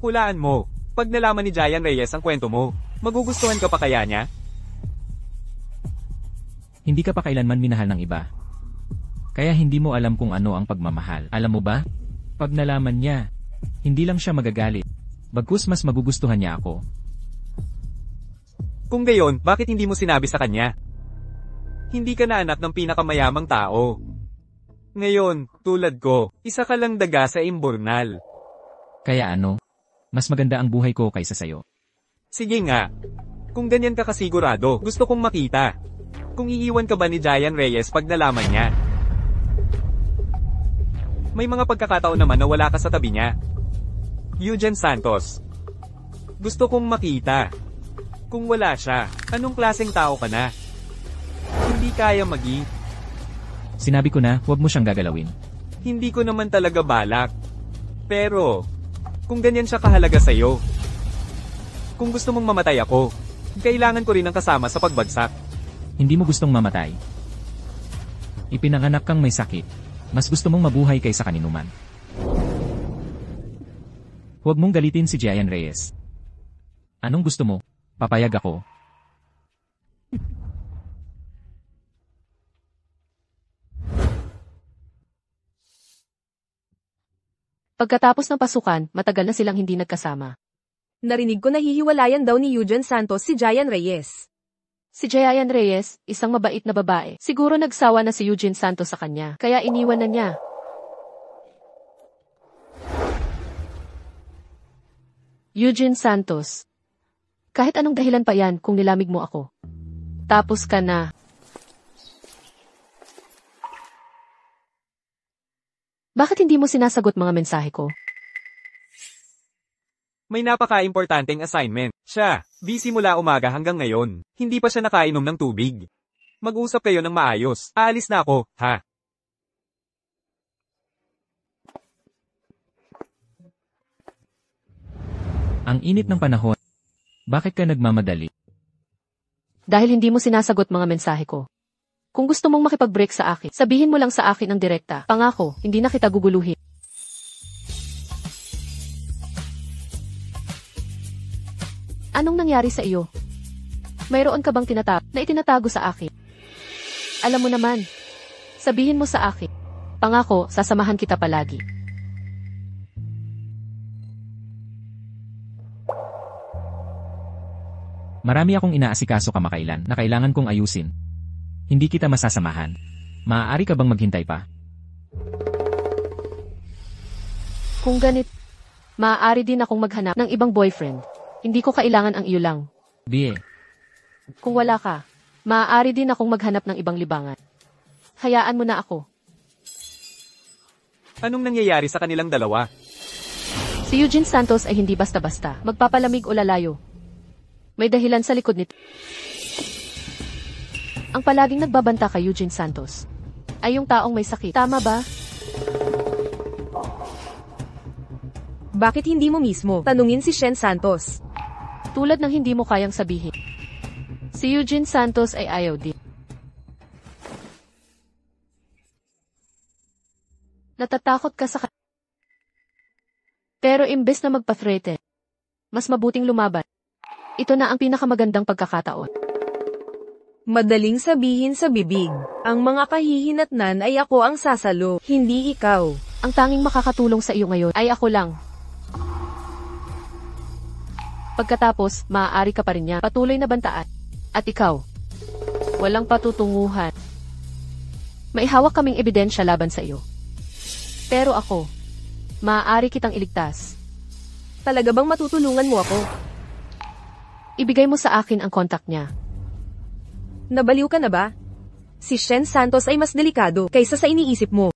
hulaan mo. Pag nalaman ni J.N. Reyes ang kwento mo, magugustuhan ka pa kaya niya? Hindi ka pa kailanman minahal ng iba. Kaya hindi mo alam kung ano ang pagmamahal. Alam mo ba? Pag nalaman niya, hindi lang siya magagalit. Bagkus mas magugustuhan niya ako. Kung gayon, bakit hindi mo sinabi sa kanya? Hindi ka na anak ng pinakamayamang tao. Ngayon, tulad ko, isa ka lang daga sa imburnal. Kaya ano? Mas maganda ang buhay ko kaysa sayo. Sige nga. Kung ganyan ka kasigurado, gusto kong makita. Kung iiwan ka ba ni J.N. Reyes pag nalaman niya? May mga pagkakataon naman na wala ka sa tabi niya. Eugene Santos. Gusto kong makita. Kung wala siya, anong klaseng tao ka na? Hindi kaya maging. Sinabi ko na, huwag mo siyang gagalawin. Hindi ko naman talaga balak. Pero, kung ganyan siya kahalaga sa'yo, kung gusto mong mamatay ako, kailangan ko rin ang kasama sa pagbagsak. Hindi mo gustong mamatay. Ipinanganak kang may sakit. Mas gusto mong mabuhay kaysa kaninuman. Huwag mong galitin si J.N. Reyes. Anong gusto mo? Papayag ako. Pagkatapos ng pasukan, matagal na silang hindi nagkasama. Narinig ko na hihiwalayan daw ni Eugene Santos si J.N. Reyes. Si J.N. Reyes, isang mabait na babae. Siguro nagsawa na si Eugene Santos sa kanya, kaya iniwan na niya. Eugene Santos. Kahit anong dahilan pa yan kung nilamig mo ako. Tapos ka na. Bakit hindi mo sinasagot mga mensahe ko? May napaka-importanteng assignment. Siya, busy mula umaga hanggang ngayon. Hindi pa siya nakainom ng tubig. Mag-usap kayo ng maayos. Aalis na ako, ha? Ang init ng panahon. Bakit ka nagmamadali? Dahil hindi mo sinasagot mga mensahe ko. Kung gusto mong makipag-break sa akin, sabihin mo lang sa akin ang direkta. Pangako, hindi na kita guguluhin. Anong nangyari sa iyo? Mayroon ka bang itinatago sa akin? Alam mo naman. Sabihin mo sa akin. Pangako, sasamahan kita palagi. Marami akong inaasikaso kamakailan na kailangan kong ayusin. Hindi kita masasamahan. Maaari ka bang maghintay pa? Kung ganit, maaari din akong maghanap ng ibang boyfriend. Hindi ko kailangan ang iyo lang. Bie. Kung wala ka, maaari din akong maghanap ng ibang libangan. Hayaan mo na ako. Anong nangyayari sa kanilang dalawa? Si Eugene Santos ay hindi basta-basta magpapalamig o lalayo. May dahilan sa likod nito. Ang palaging nagbabanta kay Eugene Santos ay yung taong may sakit. Tama ba? Bakit hindi mo mismo tanungin si Shen Santos? Tulad ng hindi mo kayang sabihin. Si Eugene Santos ay ayaw din. Natatakot ka sa pero imbes na magpa-threaten, mas mabuting lumaban. Ito na ang pinakamagandang pagkakataon. Madaling sabihin sa bibig. Ang mga kahihinatnan ay ako ang sasalo, hindi ikaw. Ang tanging makakatulong sa iyo ngayon ay ako lang. Pagkatapos, maaari ka pa rin niya patuloy na bantaan. At ikaw, walang patutunguhan. May hawak kaming ebidensya laban sa iyo. Pero ako, maaari kitang iligtas. Talaga bang matutulungan mo ako? Ibigay mo sa akin ang contact niya. Nabaliw ka na ba? Si Shen Santos ay mas delikado kaysa sa iniisip mo.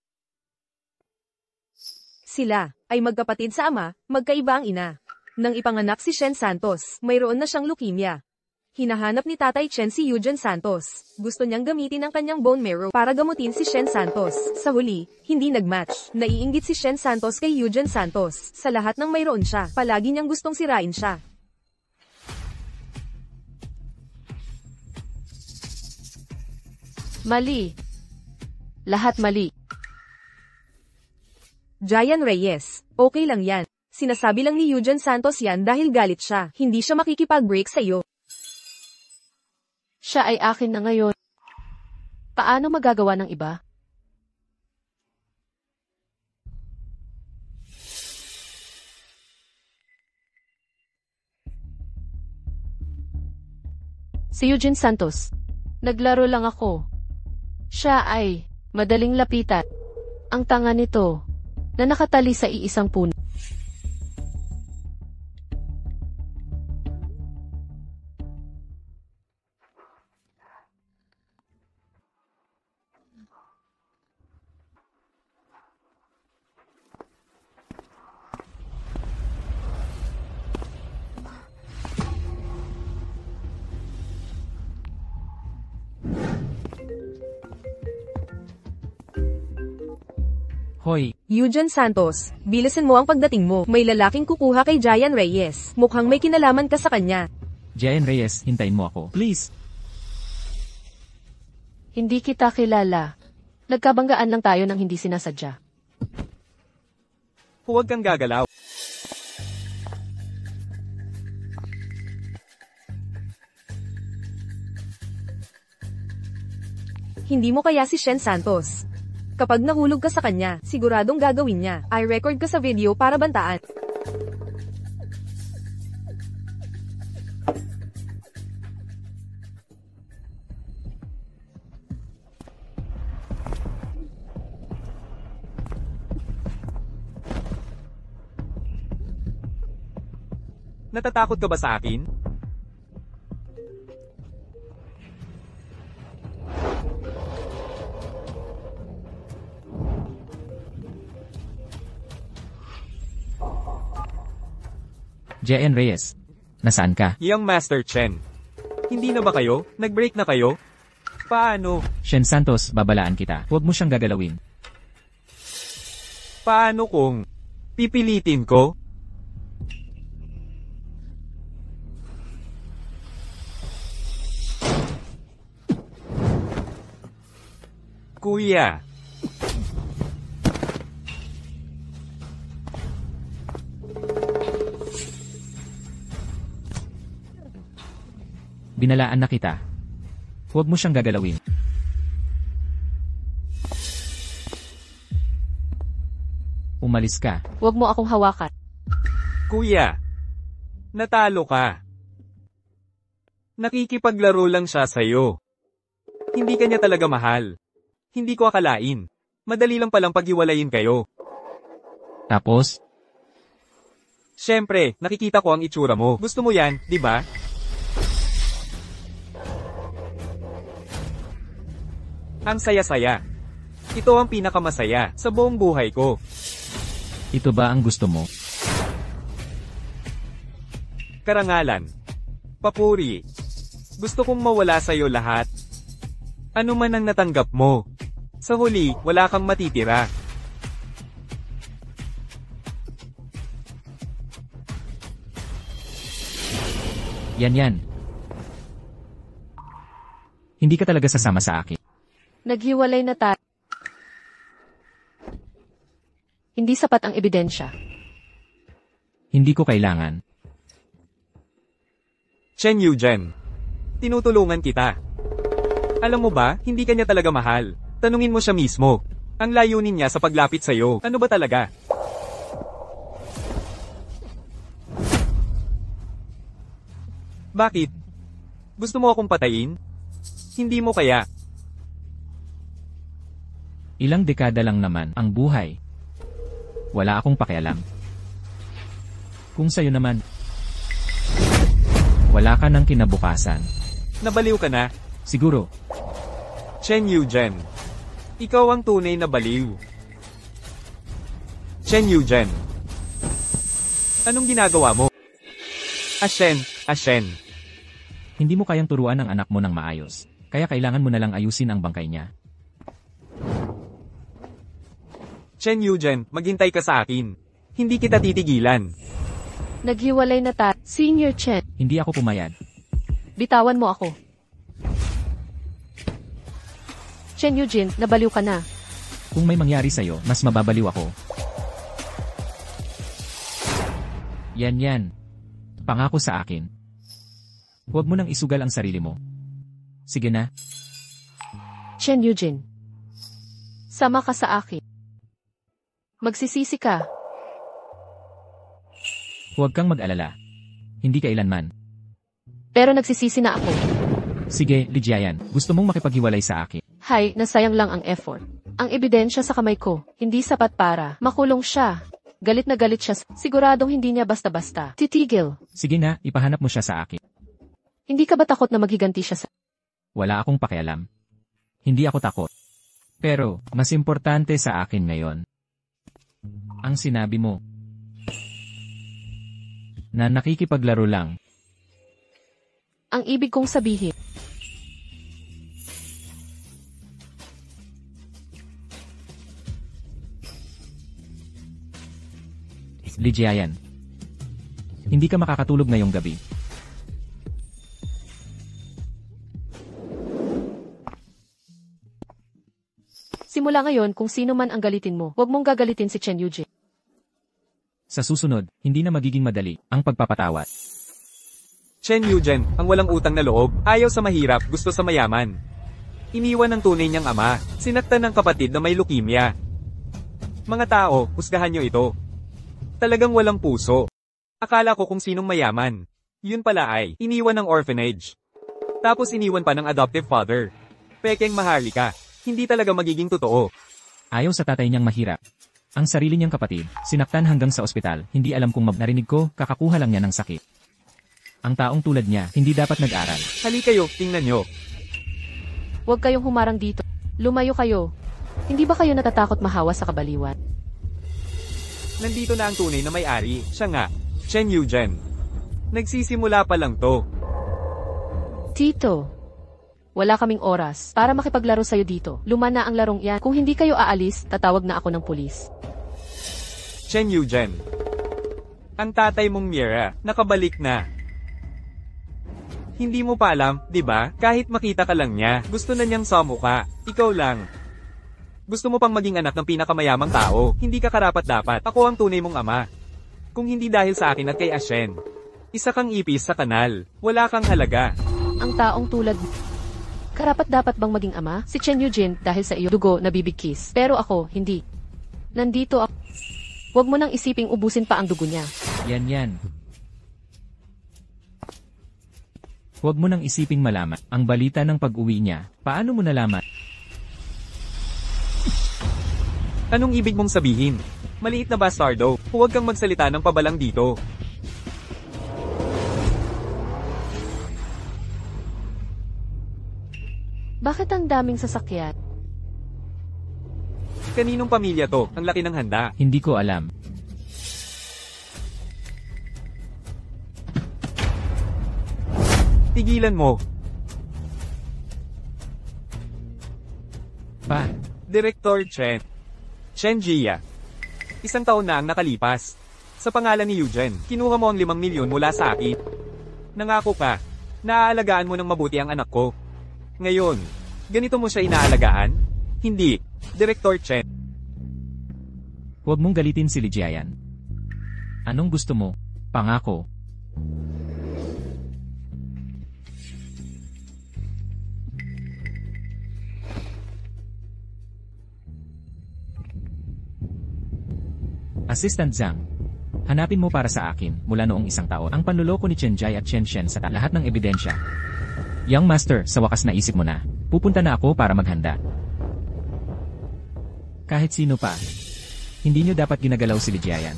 Sila ay magkapatid sa ama, magkaiba ang ina. Nang ipanganak si Shen Santos, mayroon na siyang leukemia. Hinahanap ni Tatay Chen si Eugene Santos. Gusto niyang gamitin ang kanyang bone marrow para gamutin si Shen Santos. Sa huli, hindi nagmatch. Naiinggit si Shen Santos kay Eugene Santos. Sa lahat ng mayroon siya, palagi niyang gustong sirain siya. Mali. Lahat mali. Jayan Reyes, okay lang yan. Sinasabi lang ni Eugene Santos yan dahil galit siya. Hindi siya makikipag-break sa iyo. Siya ay akin na ngayon. Paano magagawa ng iba? Si Eugene Santos. Naglaro lang ako. Siya ay madaling lapitan. Ang tanga nito na nakatali sa iisang puno. Hoy, Eugene Santos, bilisan mo ang pagdating mo. May lalaking kukuha kay Jayan Reyes. Mukhang may kinalaman ka sa kanya. Jayan Reyes, hintayin mo ako. Please. Hindi kita kilala. Nagkabanggaan lang tayo ng hindi sinasadya. Huwag kang gagalaw. Hindi mo kaya si Shen Santos. Kapag nahulog ka sa kanya, siguradong gagawin niya. I-record ka sa video para bantaan. Natatakot ka ba sa akin? Jayan Reyes, nasaan ka? Young Master Chen. Hindi na ba kayo? Nag-break na kayo? Paano? Shen Santos, babalaan kita. Huwag mo siyang gagalawin. Paano kung pipilitin ko? Kuya. Binalaan na kita. Huwag mo siyang gagalawin. Umalis ka. Huwag mo akong hawakan. Kuya. Natalo ka. Nakikipaglaro lang siya sa'yo. Hindi ka niya talaga mahal. Hindi ko akalain. Madali lang palang paghiwalayin kayo. Tapos, Siyempre, nakikita ko ang itsura mo. Gusto mo yan, di ba? Ang saya-saya. Ito ang pinakamasaya sa buong buhay ko. Ito ba ang gusto mo? Karangalan. Papuri. Gusto kong mawala sa'yo lahat. Ano man ang natanggap mo. Sa huli, wala kang matitira. Yan. Hindi ka talaga sasama sa akin. Naghiwalay na tayo. Hindi sapat ang ebidensya. Hindi ko kailangan. Chen Yugen. Tinutulungan kita. Alam mo ba, hindi kanya talaga mahal. Tanungin mo siya mismo. Ang layunin niya sa paglapit sa'yo. Ano ba talaga? Bakit? Gusto mo akong patayin? Hindi mo kaya. Ilang dekada lang naman ang buhay. Wala akong pakialam. Kung sa'yo naman, wala ka ng kinabukasan. Nabaliw ka na? Siguro, Chen Yugen. Ikaw ang tunay na baliw. Chen Yugen. Anong ginagawa mo? Ashen. hindi mo kayang turuan ang anak mo ng maayos. Kaya kailangan mo na lang ayusin ang bangkay niya. Chen Yugen, maghintay ka sa akin. Hindi kita titigilan. Naghiwalay na tayo. Senior Chen, Hindi ako pumayag. bitawan mo ako. Chen Eugene, nabaliw ka na. Kung may mangyari sa'yo, mas mababaliw ako. Yan. Pangako sa akin. Huwag mo nang isugal ang sarili mo. Sige na. Chen Eugene, sama ka sa akin. Magsisisi ka. Huwag kang mag-alala. Hindi kailanman. Pero nagsisisi na ako. Sige, Lijiayan. Gusto mong makipaghiwalay sa akin. Hay, nasayang lang ang effort. Ang ebidensya sa kamay ko, hindi sapat para makulong siya. Galit na galit siya. Siguradong hindi niya basta-basta titigil. Sige na, ipahanap mo siya sa akin. Hindi ka ba takot na maghiganti siya sa... Wala akong pakialam. Hindi ako takot. Pero, mas importante sa akin ngayon. Ang sinabi mo. Na nakikipaglaro lang. Ang ibig kong sabihin. Lijiayan. Hindi ka makakatulog ngayong gabi. Simula ngayon kung sino man ang galitin mo, huwag mong gagalitin si Chen Eugene. Sa susunod, hindi na magiging madali ang pagpapatawad. Chen Yugen, ang walang utang na loob, ayaw sa mahirap, gusto sa mayaman. Iniwan ng tunay niyang ama, sinaktan ng kapatid na may leukemia. Mga tao, husgahan niyo ito. Talagang walang puso. Akala ko kung sinong mayaman. Yun pala ay, iniwan ng orphanage. Tapos iniwan pa ng adoptive father. Pekeng maharlika. Hindi talaga magiging totoo. Ayaw sa tatay niyang mahirap. Ang sarili niyang kapatid, sinaktan hanggang sa ospital, hindi alam kung narinig ko, kakakuha lang niya ng sakit. Ang taong tulad niya, hindi dapat nag-aral. Hali kayo, tingnan nyo. Huwag kayong humarang dito. Lumayo kayo. Hindi ba kayo natatakot mahawa sa kabaliwan? Nandito na ang tunay na may-ari, siya nga, Chen Yugen. Nagsisimula pa lang to. Tito, wala kaming oras para makipaglaro sa'yo dito. Luma na ang larong yan. Kung hindi kayo aalis, tatawag na ako ng pulis. Chen Yugen. Ang tatay mong Mira, nakabalik na. Hindi mo pa alam, di ba? Kahit makita ka lang niya, gusto na niyang samo ka. Ikaw lang. Gusto mo pang maging anak ng pinakamayamang tao. Hindi ka karapat-dapat. Ako ang tunay mong ama. Kung hindi dahil sa akin at kay Ashen. Isa kang ipis sa kanal. Wala kang halaga. Ang taong tulad mo. Karapat-dapat bang maging ama? Si Chen Eugene dahil sa iyo dugo nabibigkis. Pero ako, hindi. Nandito ako. Huwag mo nang isiping ubusin pa ang dugo niya. Yan. Huwag mo nang isiping malaman ang balita ng pag-uwi niya. Paano mo nalaman? Anong ibig mong sabihin? Maliit na bastardo. Huwag kang magsalita ng pabalang dito. Bakit ang daming sasakyan? Kaninong pamilya to? Ang laki ng handa. Hindi ko alam. Tigilan mo. Pa, Director Chen. Chen Jia. Isang taon na ang nakalipas. Sa pangalan ni Eugene, kinuha mo ang 5 milyon mula sa akin. Nangako ka, naaalagaan mo ng mabuti ang anak ko. Ngayon, ganito mo siya inaalagaan? Hindi, Director Chen. huwag mong galitin si Lijiayan. Anong gusto mo? Pangako. Assistant Zhang, hanapin mo para sa akin, mula noong 1 taon, ang panluloko ni Chen Jai at Chen Shen sa lahat ng ebidensya. Young Master, sa wakas naisip mo na. Pupunta na ako para maghanda. Kahit sino pa, hindi nyo dapat ginagalaw si Lijiayan.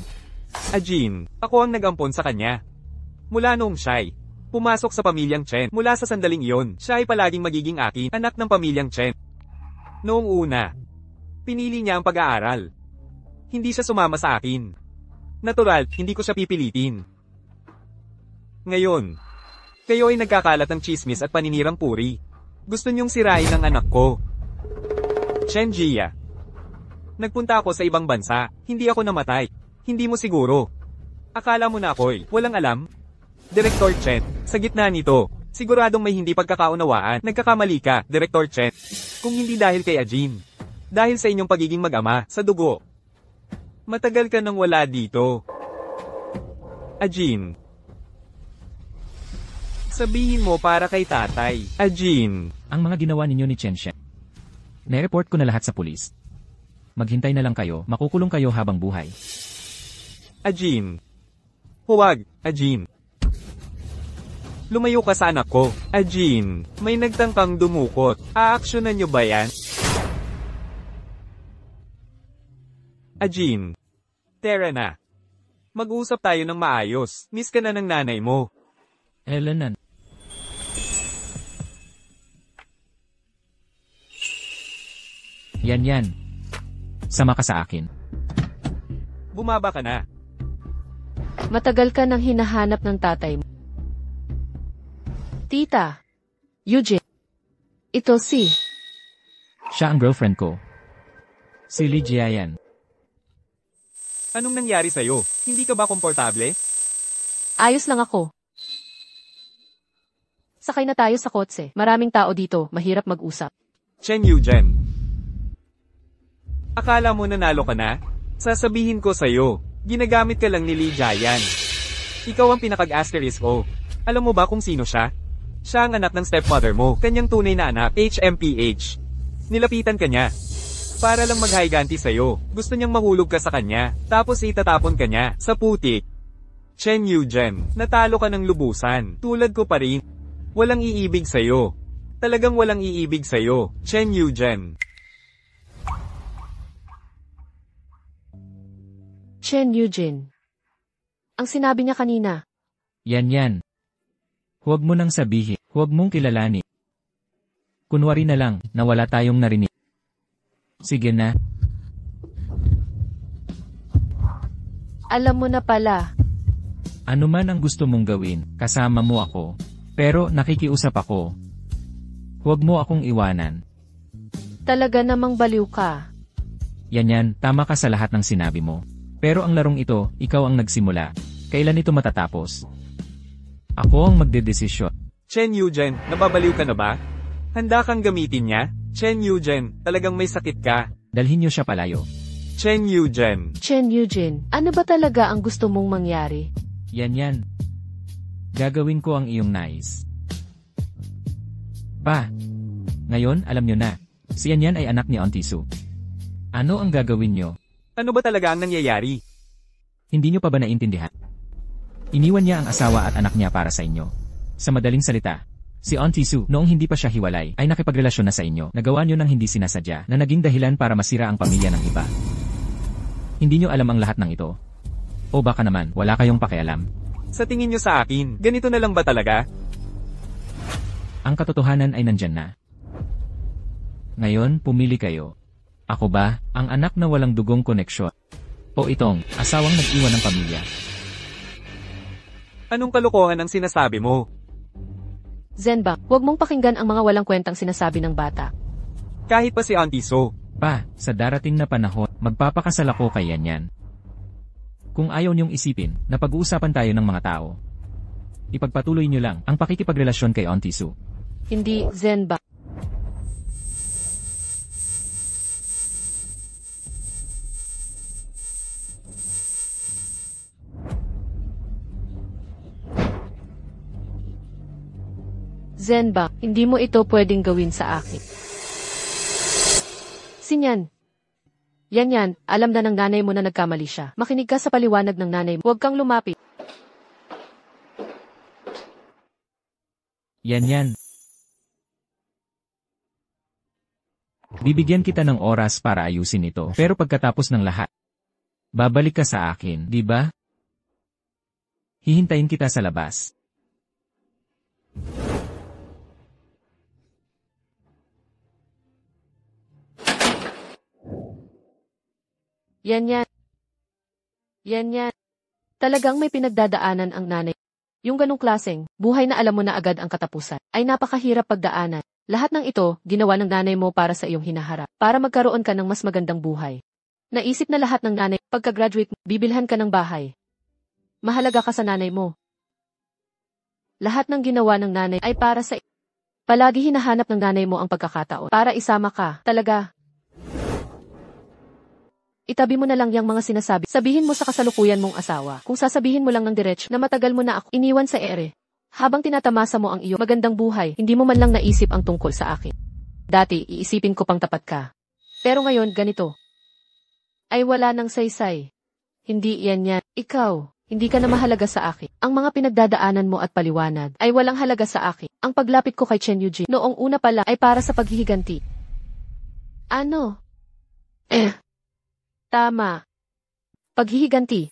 Ajin, ako ang nag-ampon sa kanya. Mula noong siya'y pumasok sa pamilyang Chen, mula sa sandaling iyon, siya ay palaging magiging akin, anak ng pamilyang Chen. Noong una, pinili niya ang pag-aaral. Hindi siya sumama sa akin. Natural, hindi ko siya pipilitin. Ngayon, kayo ay nagkakalat ng chismis at paninirang puri. Gusto niyong sirain ang anak ko. Chen Jia. Nagpunta ako sa ibang bansa, hindi ako namatay. Hindi mo siguro. Akala mo na ako'y walang alam? Director Chen, sa gitna nito, siguradong may hindi pagkakaunawaan. Nagkakamali ka, Director Chen. Kung hindi dahil kay Ajin. Dahil sa inyong pagiging mag-ama, sa dugo. Matagal ka nang wala dito. Ajin. Sabihin mo para kay tatay. Ajin. Ang mga ginawa ninyo ni Chen Shen. Nai-report ko na lahat sa pulis. Maghintay na lang kayo, makukulong kayo habang buhay. Ajin. Huwag, Ajin. Lumayo ka sa anak ko. Ajin, may nagtangkang dumukot. Aaksyonan nyo ba yan? Ajin. Tara na. Mag-usap tayo ng maayos. Miss ka na ng nanay mo. Elenan. Yan. Sama ka sa akin. Bumaba ka na. Matagal ka nang hinahanap ng tatay mo. Tita. Eugene. Ito si. Siya ang girlfriend ko. Si Lijiayan. Anong nangyari sa'yo? Hindi ka ba komportable? Ayos lang ako. Sakay na tayo sa kotse. Maraming tao dito, mahirap mag-usap. Chen Eugene. Akala mo nanalo ka na? Sasabihin ko sa'yo, ginagamit ka lang ni Li Jiayan. Ikaw ang pinakag-asterisk ko. Alam mo ba kung sino siya? Siya ang anak ng stepmother mo, kanyang tunay na anak, HMPH. Nilapitan ka niya. Para lang maghiganti sa'yo. Gusto niyang mahulog ka sa kanya, tapos itatapon ka niya sa putik. Chen Eugene, natalo ka ng lubusan. Tulad ko pa rin. Walang iibig sa'yo. Talagang walang iibig sa'yo, Chen Eugene. Chen Eugene. Ang sinabi niya kanina. Yan. Huwag mo nang sabihin. Huwag mong kilalanin. Kunwari na lang, na wala tayong narinig. Sige na. Alam mo na pala. Ano man ang gusto mong gawin, kasama mo ako. Pero nakikiusap ako. Huwag mo akong iwanan. Talaga namang baliw ka. Yan, tama ka sa lahat ng sinabi mo. Pero ang larong ito, ikaw ang nagsimula. Kailan ito matatapos? Ako ang magdedesisyon. Chen Eugene, nababaliw ka na ba? Handa kang gamitin niya? Chen Eugene, talagang may sakit ka. Dalhin niyo siya palayo. Chen Eugene. Chen Eugene, ano ba talaga ang gusto mong mangyari? Yan. Gagawin ko ang iyong nais. Pa, ngayon alam niyo na. Si Yan ay anak ni Auntie Su. Ano ang gagawin niyo? Ano ba talaga ang nangyayari? Hindi niyo pa ba naintindihan? Iniwan niya ang asawa at anak niya para sa inyo. Sa madaling salita, si Auntie Su, noong hindi pa siya hiwalay, ay nakipagrelasyon na sa inyo. Nagawa niyo ng hindi sinasadya na naging dahilan para masira ang pamilya ng iba. Hindi niyo alam ang lahat ng ito. O baka naman, wala kayong pakialam. Sa tingin niyo sa akin, ganito na lang ba talaga? Ang katotohanan ay nandyan na. Ngayon, pumili kayo. Ako ba, ang anak na walang dugong koneksyon? O itong, asawang nag-iwan ng pamilya? Anong kalokohan ang sinasabi mo? Zenba, huwag mong pakinggan ang mga walang kwentang sinasabi ng bata. Kahit pa si Auntie So. Pa, sa darating na panahon, magpapakasal ako kay Yan. Kung ayaw niyong isipin, na pag-uusapan tayo ng mga tao. Ipagpatuloy niyo lang ang pakikipagrelasyon kay Auntie Su. Hindi, Zenba. Zenba, hindi mo ito pwedeng gawin sa akin. Sinyan. Yan, alam na ng nanay mo na nagkamali siya. Makinig ka sa paliwanag ng nanay mo. Huwag kang lumapit. Yan. Bibigyan kita ng oras para ayusin ito. Pero pagkatapos ng lahat, babalik ka sa akin, di ba? Hihintayin kita sa labas. Yan. Talagang may pinagdadaanan ang nanay. Yung ganong klaseng, buhay na alam mo na agad ang katapusan, ay napakahirap pagdaanan. Lahat ng ito, ginawa ng nanay mo para sa iyong hinaharap, para magkaroon ka ng mas magandang buhay. Naisip na lahat ng nanay, pagka-graduate, bibilhan ka ng bahay. Mahalaga ka sa nanay mo. Lahat ng ginawa ng nanay ay para sa palagi hinahanap ng nanay mo ang pagkakataon para isama ka, talaga. Itabi mo na lang yung mga sinasabi. Sabihin mo sa kasalukuyan mong asawa. Kung sasabihin mo lang ng diretsyo na matagal mo na ako iniwan sa ere. Habang tinatamasa mo ang iyong magandang buhay, hindi mo man lang naisip ang tungkol sa akin. Dati, iisipin ko pang tapat ka. Pero ngayon, ganito. Ay wala nang saysay. Hindi yan. Ikaw, hindi ka na mahalaga sa akin. Ang mga pinagdadaanan mo at paliwanag ay walang halaga sa akin. Ang paglapit ko kay Chen Eugene noong una pala ay para sa paghihiganti. Ano? Tama. Paghihiganti.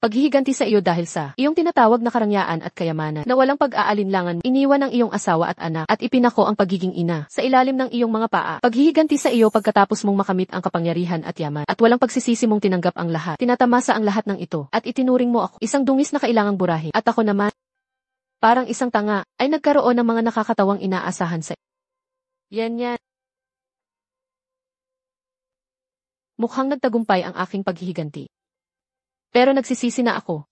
Paghihiganti sa iyo dahil sa iyong tinatawag na karangyaan at kayamanan na walang pag-aalinlangan, iniwan ng iyong asawa at anak at ipinako ang pagiging ina sa ilalim ng iyong mga paa. Paghihiganti sa iyo pagkatapos mong makamit ang kapangyarihan at yaman at walang pagsisisi mong tinanggap ang lahat. Tinatamasa ang lahat ng ito at itinuring mo ako isang dungis na kailangang burahin at ako naman, parang isang tanga, ay nagkaroon ng mga nakakatawang inaasahan sa yan. Mukhang nagtagumpay ang aking paghihiganti. Pero nagsisisi na ako.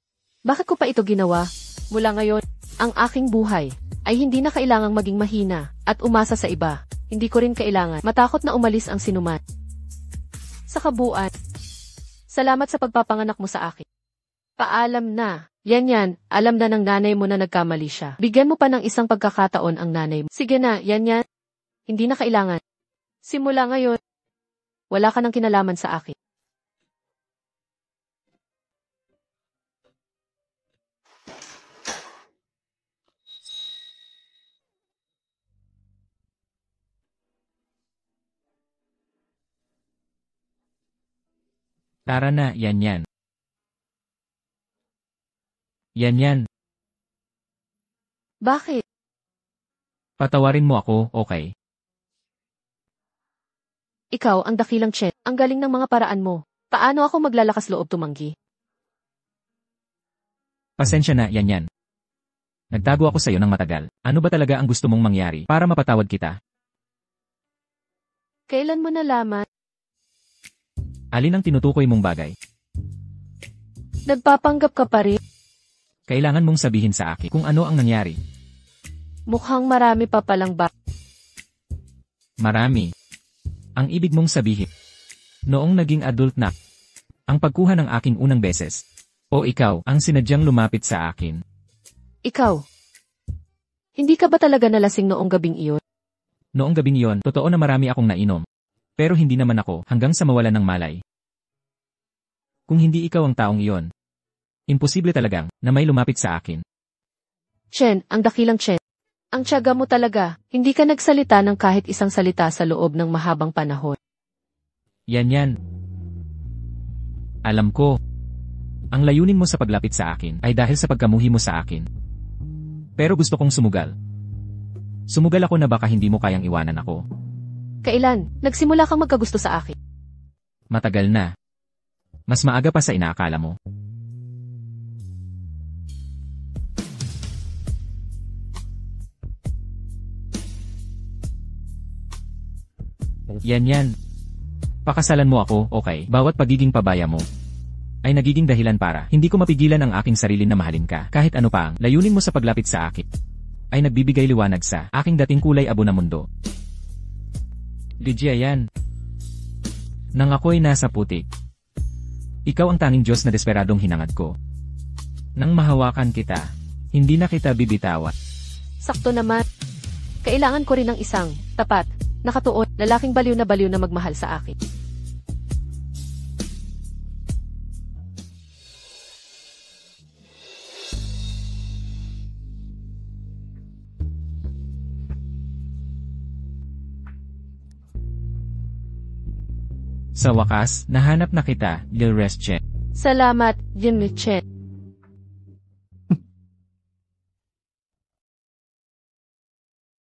Bakit ko pa ito ginawa? Mula ngayon, ang aking buhay ay hindi na kailangang maging mahina at umasa sa iba. Hindi ko rin kailangan matakot na umalis ang sinuman. Sa kabuuan, salamat sa pagpapanganak mo sa akin. Paalam na. Yan, alam na ng nanay mo na nagkamali siya. Bigyan mo pa ng isang pagkakataon ang nanay mo. Sige na, yan. Hindi na kailangan. Simula ngayon, wala ka nang kinalaman sa akin. Tara na, yan. Yan. Bakit? Patawarin mo ako, okay? Ikaw ang dakilang Chen. Ang galing ng mga paraan mo. Paano ako maglalakas loob tumanggi? Pasensya na, yan. Nagtago ako sa'yo ng matagal. Ano ba talaga ang gusto mong mangyari para mapatawad kita? Kailan mo nalaman? Alin ang tinutukoy mong bagay? Nagpapanggap ka pa rin? Kailangan mong sabihin sa akin kung ano ang nangyari. Mukhang marami pa palang ba? Marami. Ang ibig mong sabihin, noong naging adult na, ang pagkuha ng aking unang beses, o ikaw ang sinadyang lumapit sa akin. Ikaw. Hindi ka ba talaga nalasing noong gabing iyon? Noong gabing iyon, totoo na marami akong nainom. Pero hindi naman ako hanggang sa mawalan ng malay. Kung hindi ikaw ang taong iyon, imposible talagang na may lumapit sa akin. Chen, ang dakilang Chen. Ang tiyaga mo talaga, hindi ka nagsalita ng kahit isang salita sa loob ng mahabang panahon. Yan. Alam ko. Ang layunin mo sa paglapit sa akin ay dahil sa pagkamuhi mo sa akin. Pero gusto kong sumugal. Sumugal ako na baka hindi mo kayang iwanan ako. Kailan, nagsimula kang magkagusto sa akin? Matagal na. Mas maaga pa sa inaakala mo. Yan. Pakasalan mo ako, okay? Bawat pagiging pabaya mo ay nagiging dahilan para hindi ko mapigilan ang aking sarili na mahalin ka. Kahit ano pa ang layunin mo sa paglapit sa akin ay nagbibigay liwanag sa aking dating kulay abo na mundo. Lygia, yan. Nang ako'y nasa putik, ikaw ang tanging Diyos na desperadong hinangad ko. Nang mahawakan kita, hindi na kita bibitawan. Sakto naman. Kailangan ko rin ng isang tapat, nakatuon, lalaking baliw na magmahal sa akin. Sa wakas, nahanap na kita, Lil Resche. Salamat, Jimmy Chen.